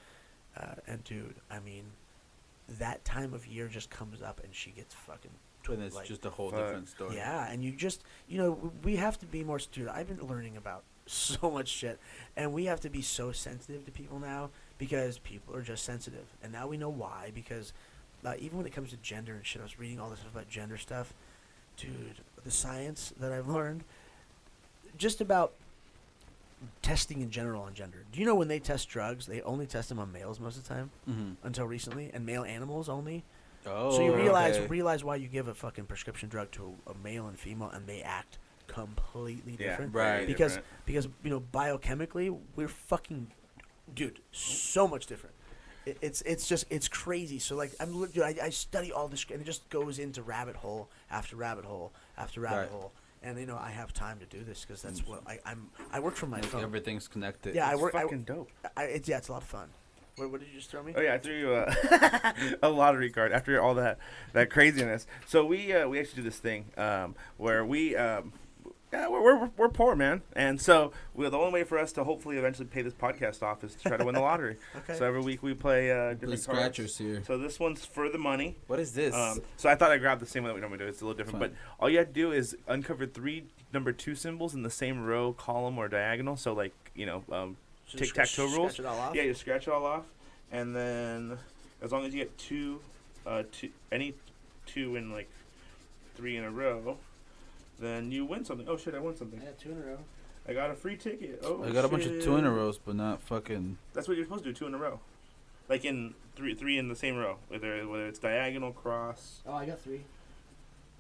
And, dude, I mean, that time of year just comes up and she gets fucking... And it's just a whole different story. Yeah, and you just... You know, we have to be more... Dude, I've been learning about so much shit, and we have to be so sensitive to people now because people are just sensitive, and now we know why. Because even when it comes to gender and shit, I was reading all this stuff about gender stuff, dude. The science that I've learned, just about testing in general on gender. Do you know when they test drugs, they only test them on males most of the time, until recently, and male animals only. Oh, so you realize why you give a fucking prescription drug to a male and female, and they act completely different. Right. Because you know, biochemically we're fucking, dude, so much different. It's crazy. So like I study all this, and it just goes into rabbit hole after rabbit hole after rabbit hole. And you know, I have time to do this because that's what I work from my phone. Everything's connected. Yeah, it's fucking dope. It's a lot of fun. What did you just throw me? Oh yeah, I threw you a lottery card after all that craziness. So we actually do this thing where we're poor, man, and so the only way for us to hopefully eventually pay this podcast off is to try to win the lottery. Okay. So every week we play different scratchers cards. Here. So this one's for the money. What is this? So I thought I grabbed the same one that we normally do. It's a little different, but all you have to do is uncover 3 number 2 symbols in the same row, column, or diagonal. So like tic-tac-toe rules. Scratch it all off? Yeah, you scratch it all off, and then as long as you get any two in like 3 in a row, then you win something. Oh shit, I won something. I got 2 in a row. I got a free ticket. Oh, I got a bunch of shit. 2 in a rows, but not fucking. That's what you're supposed to do, 2 in a row. Like in three in the same row, whether it's diagonal, cross, Oh, I got 3.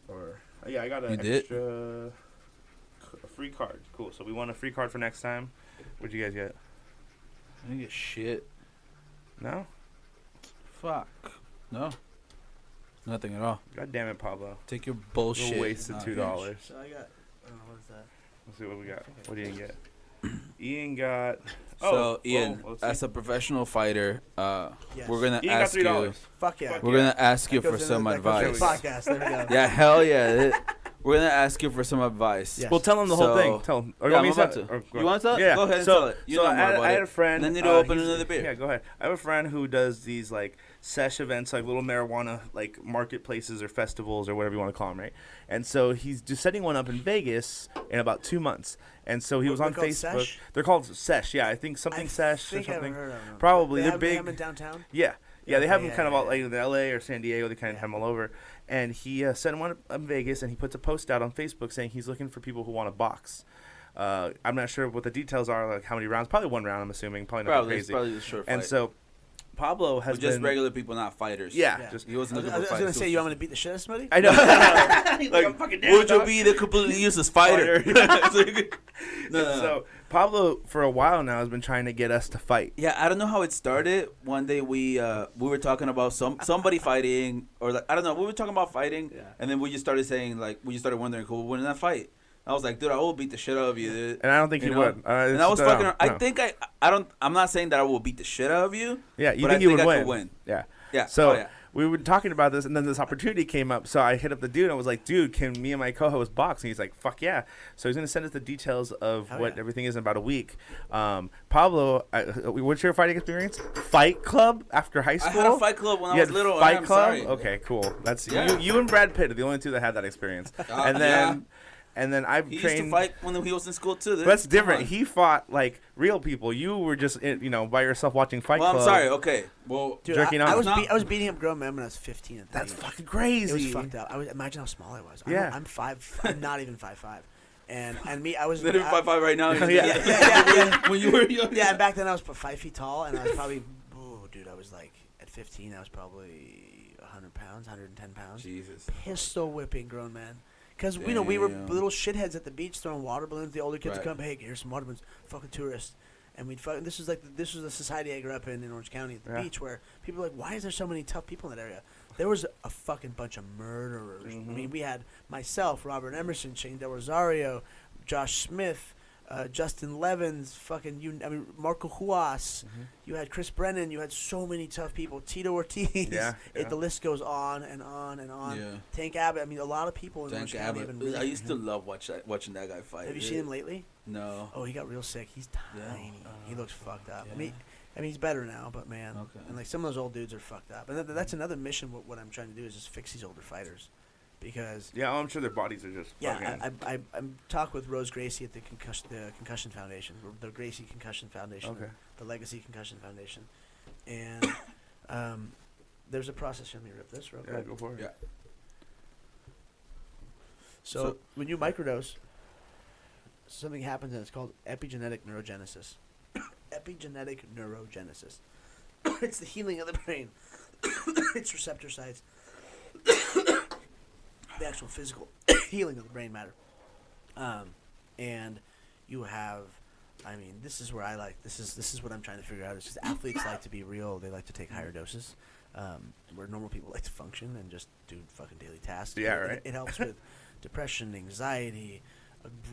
or yeah, I got You an did? extra a free card. Cool. So we want a free card for next time. What'd you guys get? I didn't get shit. No? Fuck. No. Nothing at all. God damn it, Pablo. Take your bullshit. You wasted Nah, $2. So I got. What is that? Let's see what we got. What did Ian get? Ian got. So Ian, let's as see. a professional fighter, Yes. we're gonna Ian got ask you. $3. Fuck yeah. Fuck We're gonna ask you That for goes some into- that goes advice. into the podcast. There we go. Yeah, hell yeah. We're gonna ask you for some advice. Yes. Well, tell him the whole So- thing. Tell him. Or Yeah, you want me I'm about to. to. Or go You want to? Yeah. Go ahead and so, tell it. You so know more I about had it. a friend. And then you need to open he's- another beer. Yeah, go ahead. I have a friend who does these like sesh events, like little marijuana like marketplaces or festivals or whatever you want to call them, right? And so he's just setting one up in Vegas in about 2 months. And so he was They're on called Facebook. Sesh? They're called Sesh. Yeah, I think something I Sesh or think I haven't something. heard of them. Probably. They They're have them big. in downtown. Yeah. Yeah, they have them Yeah, kind of yeah, all yeah. like in LA or San Diego. They kind of have them all over. And he sent one up in Vegas, and he puts a post out on Facebook saying he's looking for people who want a box. I'm not sure what the details are, like how many rounds. Probably 1 round, I'm assuming. Probably nothing Probably, it's crazy. probably the short fight. And so Pablo has With just been regular people, not fighters. Yeah, Yeah. just He wasn't I looking was for gonna fights. say, you want me to beat the shit out of somebody? I know. Like, I'm fucking down, would you dog. be the completely useless fighter? No. So Pablo, for a while now, has been trying to get us to fight. Yeah, I don't know how it started. One day we were talking about somebody fighting, or like I don't know, we were talking about fighting, Yeah. and then we just started saying like we just started wondering who would win that fight. I was like, dude, I will beat the shit out of you, dude. And I don't think You he know? would. And I was fucking. I think I don't. I'm not saying that I will beat the shit out of you. Yeah, you but think I he would I win. could win. Yeah. Yeah. So oh, yeah. we were talking about this, and then this opportunity came up. So I hit up the dude, and I was like, dude, can me and my co-host box? And he's like, fuck yeah. So he's going to send us the details of Hell what yeah. everything is in about a week. Pablo, what's your fighting experience? Fight club after high I school? had a fight club when I You was had little. Fight I'm club? sorry. Okay, cool. That's Yeah. you and Brad Pitt are the only two that had that experience. And then... And then I've He trained. used to fight when he was in school too. Dude. That's Come different. on. He fought like real people. You were just by yourself watching Fight Well, Club. I'm sorry. Okay. Well, Dude, Jerking I off. was Not- I was beating up grown men when I was 15. At That's age. fucking crazy. It was fucked up. Imagine how small I was. Yeah. I'm 5. I'm not even 5'5". And me, I was. they're 5'5" right now. Yeah. When you were young. Yeah, and back then I was 5 feet tall, and I was probably, dude, I was like, at 15, I was probably 100 pounds, 110 pounds. Jesus. Pistol whipping grown men. Because, we were Damn. little shitheads at the beach throwing water balloons. The older kids would Right. come, hey, here's some water balloons, fucking tourists. And we'd fucking, this was the society I grew up in Orange County at the Yeah. beach, where people were like, why is there so many tough people in that area? There was a fucking bunch of murderers. I mean, we had myself, Robert Emerson, Shane Del Rosario, Josh Smith, Justin Levens, Marco Huas. You had Chris Brennan. You had so many tough people. Tito Ortiz. Yeah. The list goes on and on and on. Yeah. Tank Abbott. I mean, a lot of people in Orange Tank County Abbott. have been really. I used to love watching that guy fight. Have you seen him lately? No. Oh, he got real sick. He's Yeah. tiny. He looks fucked up. Yeah. I mean, he's better now, but man, Okay. and like some of those old dudes are fucked up. And that's another mission. What I'm trying to do is just fix these older fighters, because Yeah, I'm sure their bodies are just yeah, fucking... I talked with Rose Gracie at the Concussion Foundation, the Gracie Concussion Foundation, Okay. the Legacy Concussion Foundation, and there's a process. Let me rip this real Yeah, quick. go for it. Yeah. So when you microdose, something happens, and it's called epigenetic neurogenesis. Epigenetic neurogenesis. It's the healing of the brain. It's receptor sites. The actual physical healing of the brain matter. And you have, I mean, this is where I like. This is what I'm trying to figure out. Is because athletes like to be real. They like to take higher doses. Where normal people like to function and just do fucking daily tasks. Yeah, right. It helps with depression, anxiety,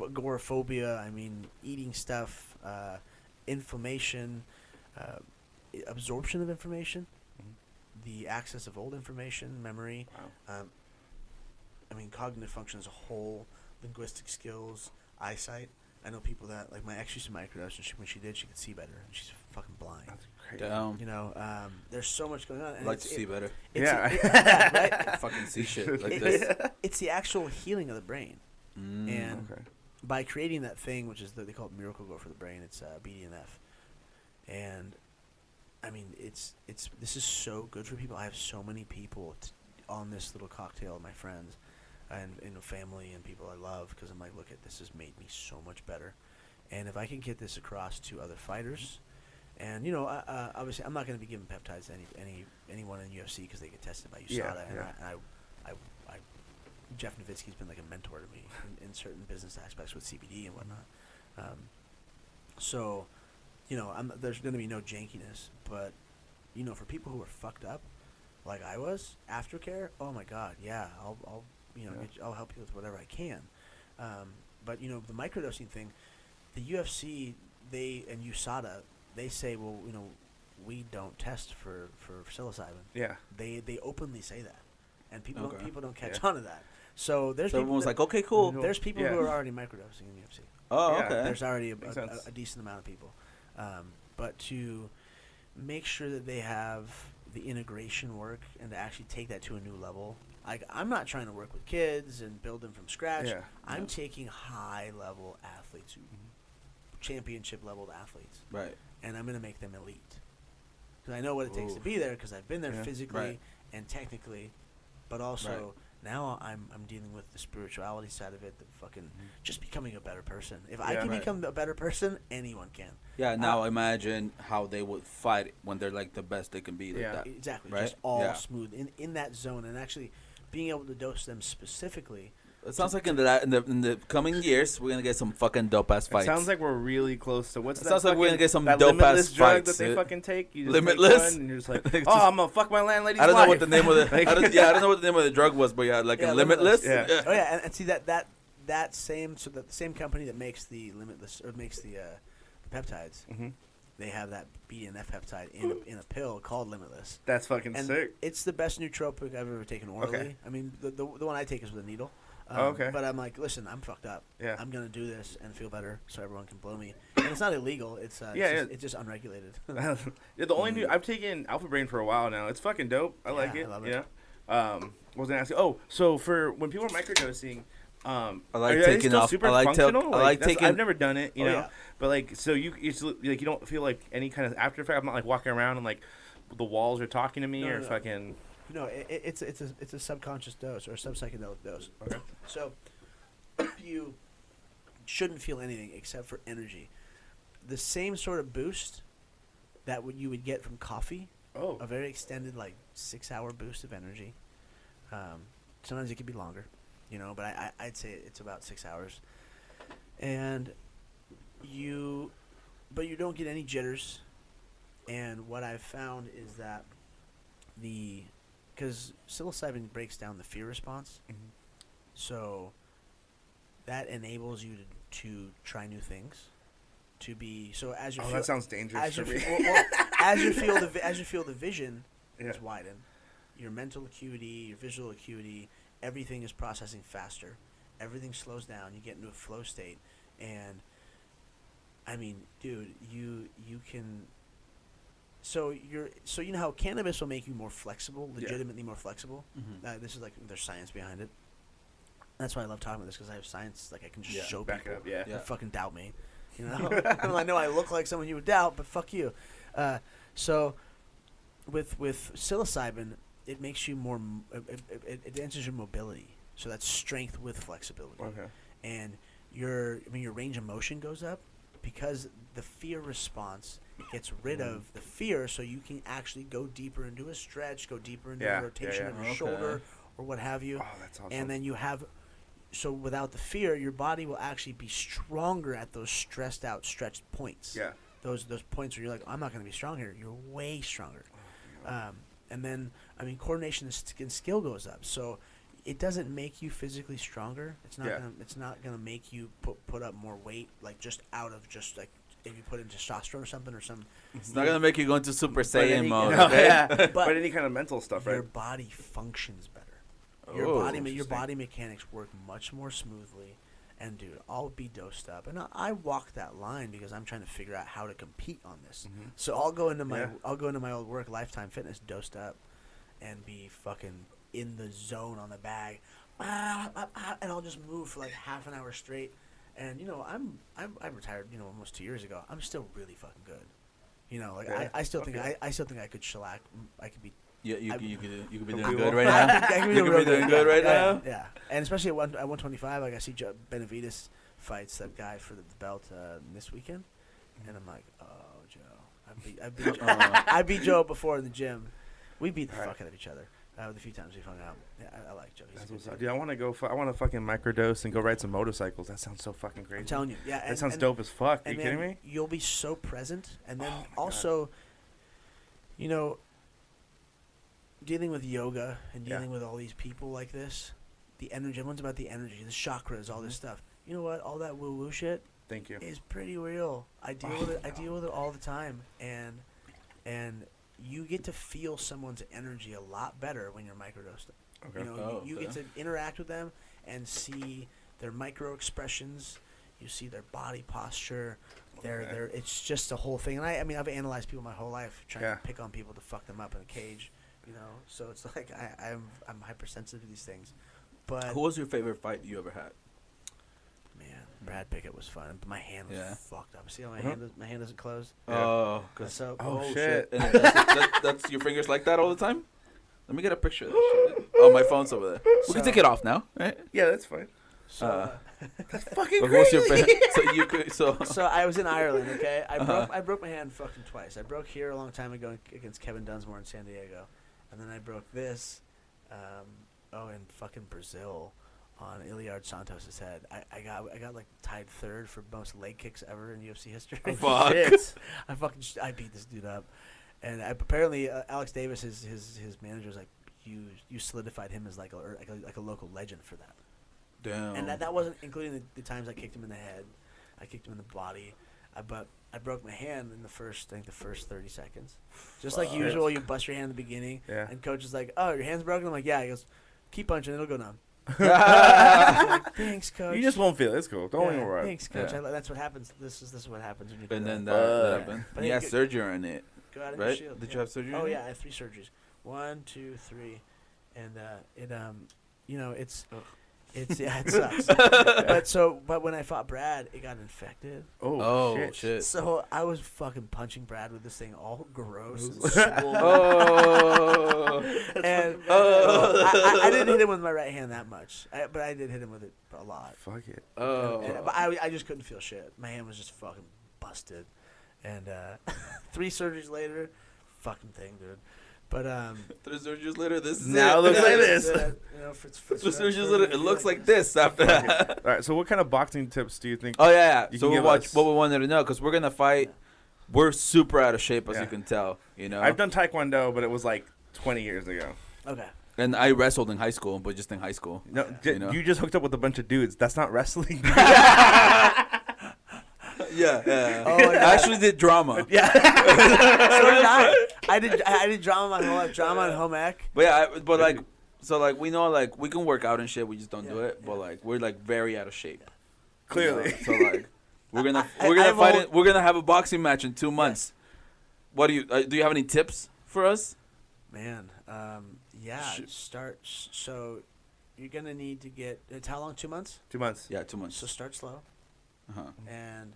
agoraphobia. I mean, eating stuff, inflammation, absorption of information, the access of old information, memory. Wow. I mean, cognitive function as a whole, linguistic skills, eyesight. I know people that, like, my ex used to microdose, and when she did, she could see better, and she's fucking blind. That's crazy. Damn. You know, there's so much going on. I'd And like to see better. Yeah. right? Fucking see shit like this. It's the actual healing of the brain. And Okay. by creating that thing, which is they call it Miracle Grow for the brain, it's BDNF. And I mean, this is so good for people. I have so many people on this little cocktail of my friends and family and people I love, because I'm like, look, this has made me so much better, and if I can get this across to other fighters, and obviously I'm not going to be giving peptides to anyone in UFC because they get tested by USADA, and I Jeff Nowitzki's been like a mentor to me in certain business aspects with CBD and whatnot. So, there's going to be no jankiness, but, for people who are fucked up, like I was, aftercare, oh my God, yeah, I'll help you with whatever I can. But, the microdosing thing, the UFC, and USADA, they say, well, we don't test for psilocybin. Yeah. They openly say that, and people don't catch on to that. So everyone's like, okay, cool. There's people who are already microdosing in the UFC. Oh, okay. There's already a decent amount of people. But to make sure that they have the integration work and to actually take that to a new level, I'm not trying to work with kids and build them from scratch. Yeah. I'm taking high-level athletes, championship-level athletes. Right. And I'm going to make them elite. Because I know what it takes to be there, because I've been there physically and technically, but also now I'm dealing with the spirituality side of it, the fucking just becoming a better person. If I can become a better person, anyone can. Yeah, now imagine how they would fight when they're like the best they can be. Like that. Exactly. Right? Just all smooth in that zone, and actually being able to dose them specifically. It sounds like in the coming years we're gonna get some fucking dope ass fights. It sounds like we're really close to what's it that? Sounds like we're gonna get some that dope ass limitless drug fights. that they fucking take. You just Limitless? take one and you're just like, oh, I'm gonna fuck my landlady's I don't know life. what the name of the I don't know what the name of the drug was, but limitless. Yeah. Oh yeah, and see that same the same company that makes the limitless or makes the peptides. Mm-hmm. They have that BNF peptide in a pill called Limitless. That's fucking and sick. It's the best nootropic I've ever taken orally. Okay. I mean, the one I take is with a needle. Okay. But I'm like, listen, I'm fucked up. Yeah. I'm gonna do this and feel better, so everyone can blow me. And it's not illegal. It's it's just unregulated. The only new I've taken Alpha Brain for a while now. It's fucking dope. I like it. I love it. What was I asking? Oh, so for when people are microdosing, I like taking off. Super I like functional? taking. I've never done it, you know. Yeah. But like, so it's like you don't feel like any kind of after effect. I'm not like walking around and like the walls are talking to me or fucking. No, it's a subconscious dose or a subpsychedelic dose. Okay. So you shouldn't feel anything except for energy. The same sort of boost that you would get from coffee. Oh. A very extended, like 6-hour boost of energy. Sometimes it could be longer, but I'd say it's about 6 hours. And you don't get any jitters. And what I've found is that because psilocybin breaks down the fear response, so that enables you to try new things. To be as you feel, that sounds dangerous. As for you me. as you feel the vision is widen, your mental acuity, your visual acuity, everything is processing faster. Everything slows down. You get into a flow state, and I mean, dude, you can. So you know how cannabis will make you more flexible, legitimately more flexible. This is like there's science behind it. That's why I love talking about this, because I have science. Like I can just show back people. it up, Don't fucking doubt me. I know I look like someone you would doubt, but fuck you. So with psilocybin, it makes you more. It enhances your mobility. So that's strength with flexibility. Okay. And your range of motion goes up because the fear response gets rid of the fear, so you can actually go deeper into a stretch, go deeper into a rotation of your shoulder or what have you. Oh, that's awesome. And then you have. So without the fear, your body will actually be stronger at those stressed out, stretched points. Yeah. Those points where you're like, I'm not going to be strong here. You're way stronger. And then, coordination and skill goes up. So it doesn't make you physically stronger. It's not. It's not going to make you put up more weight, like just out of just like if you put in testosterone or something or some. It's not going to make you go into Super Saiyan mode. But any kind of mental stuff, right? Your body functions better. Your body mechanics work much more smoothly, and dude, I'll be dosed up, and I walk that line because I'm trying to figure out how to compete on this. So I'll go into my old work, Lifetime Fitness, dosed up, and be fucking in the zone on the bag, and I'll just move for like half an hour straight, and I retired almost 2 years ago. I'm still really fucking good, I still think I could shellac. I could be Yeah, you could be From doing Google. good right now. I can be You could be doing good right now. Yeah, and especially at 125, like I see Benavides fights that guy for the belt this weekend, and I'm like, oh, Joe, I beat Joe before in the gym. We beat the fuck out of each other the few times we've hung out. Yeah, I like Joe. That's what's up. Dude, I want to go. I want to fucking microdose and go ride some motorcycles. That sounds so fucking crazy. I'm telling you, yeah, That sounds dope as fuck. Are and you kidding me? You'll be so present, and then Oh, also, you know, dealing with yoga and dealing with all these people like this, the energy. Everyone's about the energy, the chakras, all this stuff. You know what? All that woo woo shit Thank you. is pretty real. I deal with it. I deal with it all the time, and you get to feel someone's energy a lot better when you're microdosed. Okay. You know, you get to interact with them and see their micro expressions. You see their body posture. It's just a whole thing. And I mean, I've analyzed people my whole life, trying to pick on people to fuck them up in a cage. You know, so it's like I'm hypersensitive to these things. But Who was your favorite fight you ever had? man, Brad Pickett was fun, but my hand was fucked up. See how my hand doesn't close? Oh, So shit! And that's your fingers like that all the time. Let me get a picture of that shit. Oh, my phone's over there. We can take it off now, right? Yeah, that's fine. so That's fucking But crazy. what's your favorite? So I was in Ireland, okay? I broke my hand fucking twice. I broke here a long time ago against Kevin Dunsmore in San Diego. And then I broke this in fucking Brazil on Iliard Santos' head. I got like tied third for most leg kicks ever in UFC history. Fuck. Shit. I beat this dude up. And apparently Alex Davis, his manager, was like, you solidified him as like a local legend for that. Damn. And that wasn't including the times I kicked him in the head, I kicked him in the body. But I broke my hand in the first 30 seconds. Just like usual, you bust your hand in the beginning, and coach is like, "Oh, your hand's broken." I'm like, "Yeah." He goes, "Keep punching, it'll go numb." I'm like, thanks, coach. You just won't feel it. It's cool. Don't even worry. Thanks, coach. Yeah. That's what happens. This is what happens when you do And then that. that happened. But You hey, had surgery on it, Go out in right? your shield. Did you have surgery? Oh on it? yeah, I had 3 surgeries. 1, 2, 3, and it sucks. But when I fought Brad, it got infected. Oh, shit. So I was fucking punching Brad with this thing all gross and swollen. And I didn't hit him with my right hand that much, but I did hit him with it a lot. Fuck it. But I just couldn't feel shit. My hand was just fucking busted. And 3 surgeries later, fucking thing, dude. But 3 surgeries later, this is Now it. it looks like this. You know, 3 surgeries later, it looks like this after that. All right. So, what kind of boxing tips do you think? Oh yeah. You So can we give watch us- what we wanted to know because we're gonna fight. We're super out of shape as Yeah. you can tell. You know. I've done Taekwondo, but it was like 20 years ago. okay. And I wrestled in high school, but just in high school. No, You know? you just hooked up with a bunch of dudes. That's not wrestling. Yeah. Oh my God. I actually did drama. Yeah. So did I. I did drama my whole life. Drama and home ec. But yeah, we know like we can work out and shit. We just don't do it. But like we're like very out of shape. Clearly. You know? So like we're gonna I've fight al- it. We're gonna have a boxing match in 2 months. What do you have any tips for us? Man, start. So you're gonna need to get. It's how long? 2 months. 2 months. Yeah, 2 months. So start slow, and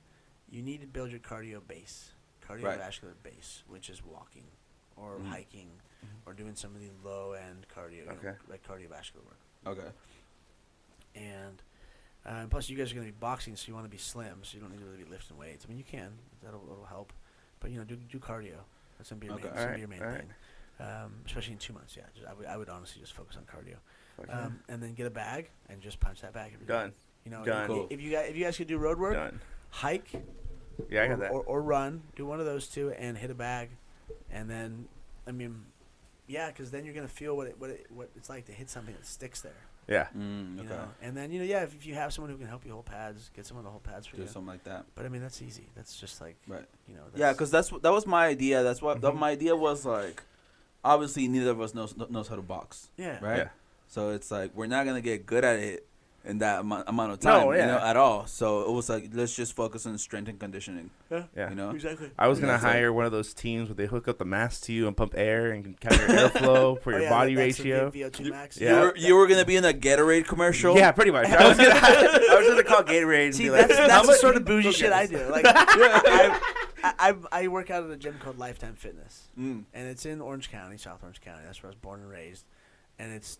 you need to build your cardio base, cardiovascular base, which is walking, or hiking, or doing some of the low end cardio, like cardiovascular work. Okay. And plus, you guys are gonna be boxing, so you want to be slim, so you don't need to really be lifting weights. I mean, you can. That'll help, but do cardio. That's gonna be your main thing. Especially in 2 months. Yeah, I would honestly just focus on cardio, and then get a bag and just punch that bag every day. Done. You know, Done. If you guys could do road work, Done. hike, Yeah, I got that. or run, do one of those 2, and hit a bag, and then because then you're gonna feel what it's like to hit something that sticks there. Yeah. You know, and then if you have someone who can help you hold pads, get someone to hold pads for Do you. something like that. But I mean, that's easy. That's just like Right. Yeah, because that was my idea. That's what my idea was. Like, obviously, neither of us knows how to box. Yeah. Right. Yeah. So it's like we're not gonna get good at it in that amount of time. No, yeah. You know, at all. So it was like let's just focus on strength and conditioning. Yeah. You know. Exactly. I was gonna That's it. hire one of those teams where they hook up the mask to you and pump air and can count your airflow for your body ratio. VO2 max. Yeah. You were gonna be in a Gatorade commercial. Yeah, pretty much. I was gonna call Gatorade and See, be like, that's "How the much sort you of bougie look shit at I this?" do. Like, I work out at a gym called Lifetime Fitness, and it's in Orange County, South Orange County. That's where I was born and raised. And it's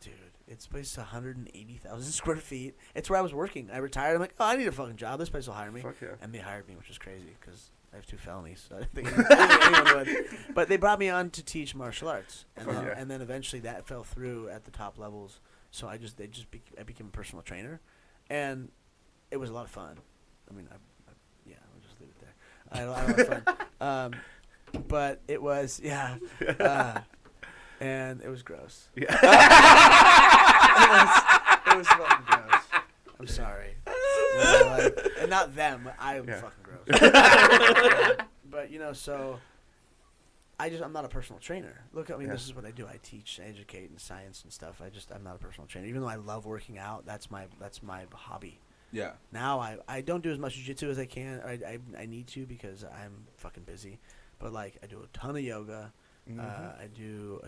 place is 180,000 square feet. It's where I was working. I retired. I'm like, oh, I need a fucking job. This place will hire me. Fuck yeah. And they hired me, which was crazy because I have 2 felonies. So I didn't think anyone would. But they brought me on to teach martial arts, and then eventually that fell through at the top levels. So I became a personal trainer, and it was a lot of fun. I mean, we'll just leave it there. I had a lot of fun. But it was, and it was gross. Yeah. it was fucking gross. I'm sorry. And not them. I'm fucking gross. But, so I'm not a personal trainer. Look, I mean, this is what I do. I teach, educate in science and stuff. I'm not a personal trainer. Even though I love working out, that's my hobby. Yeah. Now I don't do as much jiu-jitsu as I can. I need to because I'm fucking busy. But I do a ton of yoga. I do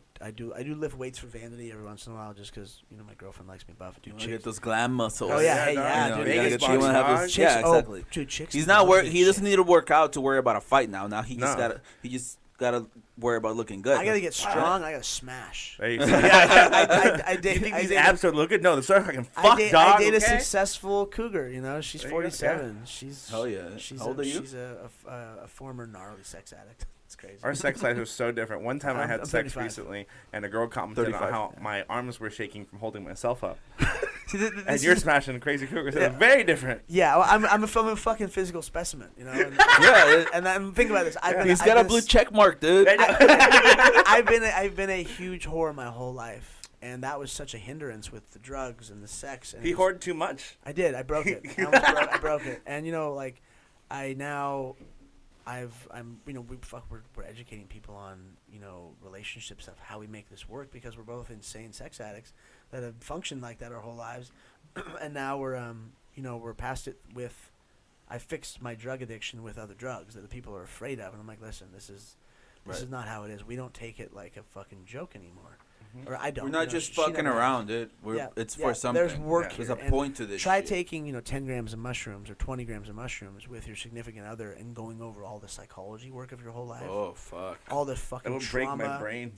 lift weights for vanity every once in a while just because my girlfriend likes me buff. You get those glam muscles. Oh yeah, dude. You want to have those chicks. Yeah, exactly. Dude, chicks. He's not He doesn't need to work out to worry about a fight now. Now he just gotta worry about looking good. I gotta get strong. I gotta smash. Hey, I date. You think these abs are looking? No, they're fucking fuck, dog. I date a successful cougar. She's 47. She's hell yeah. She's How old are you? She's a former gnarly sex addict. It's crazy. Our sex lives are so different. One time I had sex 35. recently, and a girl commented on how my arms were shaking from holding myself up. And you're smashing crazy cougars. It's very different. Yeah, well, I'm a fucking physical specimen, And, and I'm thinking about this. He's got a blue check mark, dude. I've been a huge whore my whole life, and that was such a hindrance with the drugs and the sex. And he hoarded too much. I did. I broke it. I broke it. And we're educating people on relationships of how we make this work because we're both insane sex addicts that have functioned like that our whole lives, and now we're past it with. I fixed my drug addiction with other drugs that the people are afraid of, and I'm like, listen, this is not how it is. We don't take it like a fucking joke anymore. Or I don't. We're not just fucking around, dude. It's for something. There's work here. There's a point to this. Try taking 10 grams of mushrooms or 20 grams of mushrooms with your significant other and going over all the psychology work of your whole life. Oh fuck. All the fucking trauma. It'll break my brain.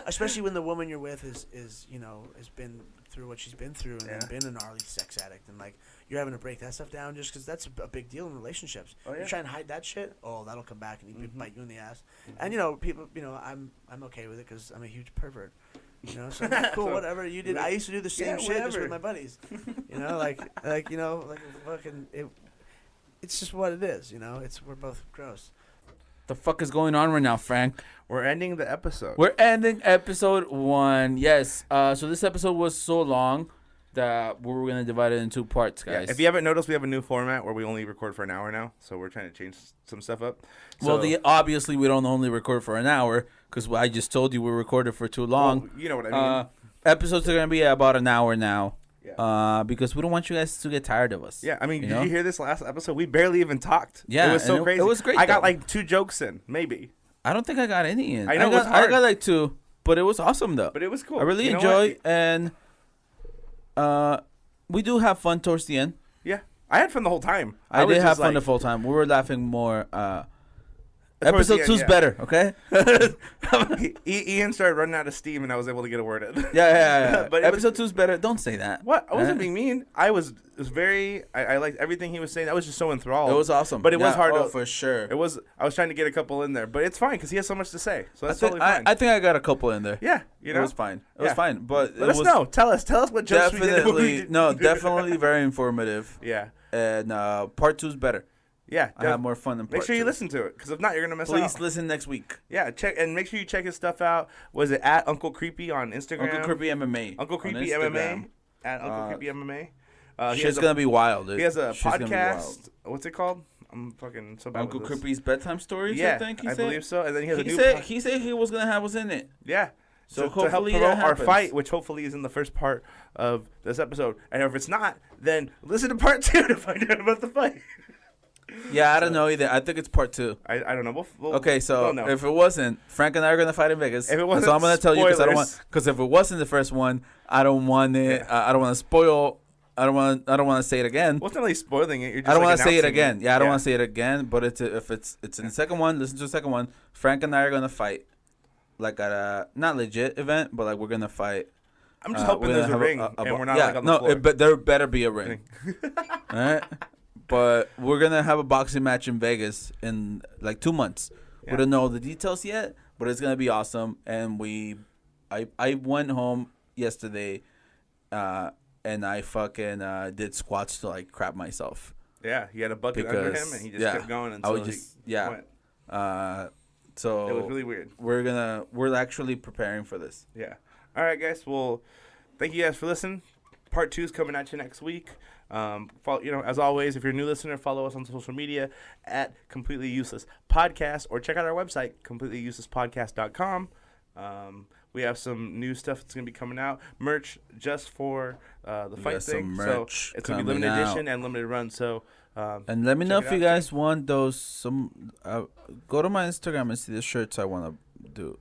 Especially when the woman you're with is has been through what she's been through and then been a gnarly sex addict and you're having to break that stuff down just because that's a big deal in relationships. Oh, yeah. You try and hide that shit, that'll come back and bite you in the ass. And people, I'm okay with it because I'm a huge pervert. So cool, whatever you did. I used to do the same shit just with my buddies. Fucking. It's just what it is. We're both gross. The fuck is going on right now, Frank? We're ending the episode. We're ending episode 1. Yes. So this episode was so long that we were going to divide it in 2 parts, guys. Yeah, if you haven't noticed, we have a new format where we only record for an hour now. So we're trying to change some stuff up. Well, obviously we don't only record for an hour because I just told you we recorded for too long. Well, you know what I mean. Episodes are going to be about an hour now. Yeah. Because we don't want you guys to get tired of us. Yeah, I mean, did you hear this last episode? We barely even talked. Yeah. It was so crazy. It was great. I got 2 jokes in, maybe. I don't think I got any in. I know I got 2, but it was awesome though. But it was cool. I really enjoy and we do have fun towards the end. Yeah. I had fun the whole time. I did have fun the whole time. We were laughing more. Episode 2's better, okay? Ian started running out of steam, and I was able to get a word in. Yeah. But episode 2's better. Don't say that. What? I wasn't being mean. I liked everything he was saying. I was just so enthralled. It was awesome. But it was hard for sure. I was trying to get a couple in there, but it's fine because he has so much to say. So that's totally fine. I think I got a couple in there. Yeah. It was fine. It was fine. But let us know. Tell us what jokes we did. Definitely very informative. Yeah. And part 2's better. Yeah, I have more fun than part 2. Make sure you listen to it, because if not, you're gonna miss out. Please listen next week. Yeah, make sure you check his stuff out. Was it at Uncle Creepy on Instagram? Uncle Creepy MMA. Uncle Creepy MMA. At Uncle Creepy MMA. Shit's gonna be wild, dude. He has a podcast. What's it called? I'm fucking so bad Uncle Creepy's Bedtime Stories. Yeah, I think I believe so. And then he has he said he was gonna have us in it. Yeah. So to help hopefully promote our fight, which hopefully is in the first part of this episode. And if it's not, then listen to part 2 to find out about the fight. Yeah, I don't know either. I think it's part 2. I don't know. Okay, so if it wasn't, Frank and I are gonna fight in Vegas. If it wasn't, so I'm gonna tell you because if it wasn't the first one, I don't want it. Yeah. I don't want to spoil I don't want to say it again. Well, it's not really spoiling it. You're just I don't want want to say it again. Yeah, I don't want to say it again. But if it's in the second one, listen to the second one. Frank and I are gonna fight, like at a not legit event, but like we're gonna fight. I'm just hoping there's a ring, and we're not like on the floor. But there better be a ring. All right. But we're gonna have a boxing match in Vegas in like 2 months. We don't know the details yet, but it's gonna be awesome. And I went home yesterday, and I fucking did squats to like crap myself. Yeah, he had a bucket under him, and he just kept going until he went. So it was really weird. We're actually preparing for this. Yeah. All right, guys. Well, thank you guys for listening. Part 2 is coming at you next week. As always, if you're a new listener, follow us on social media at Completely Useless Podcast, or check out our website, completelyuselesspodcast.com. We have some new stuff that's going to be coming out. Merch just for the fight thing. So it's going to be limited edition and limited run. So and let me know if you guys want those. Go to my Instagram and see the shirts I want to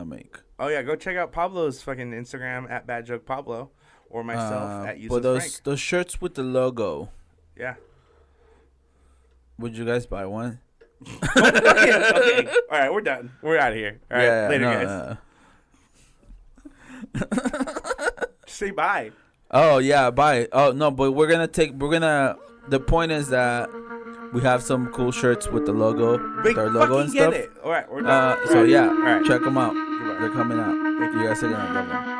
make. Oh, yeah. Go check out Pablo's fucking Instagram at BadJokePablo, or myself at Useless Frank. Those shirts with the logo. Yeah. Would you guys buy one? Okay. All right, we're done. We're out of here. All right, later, guys. Say bye. Oh yeah, bye. Oh no, but the point is that we have some cool shirts with the logo, with our logo and stuff. Get it. All right, we're done. So yeah, all right. Check them out. Goodbye. They're coming out. You guys are gonna love them.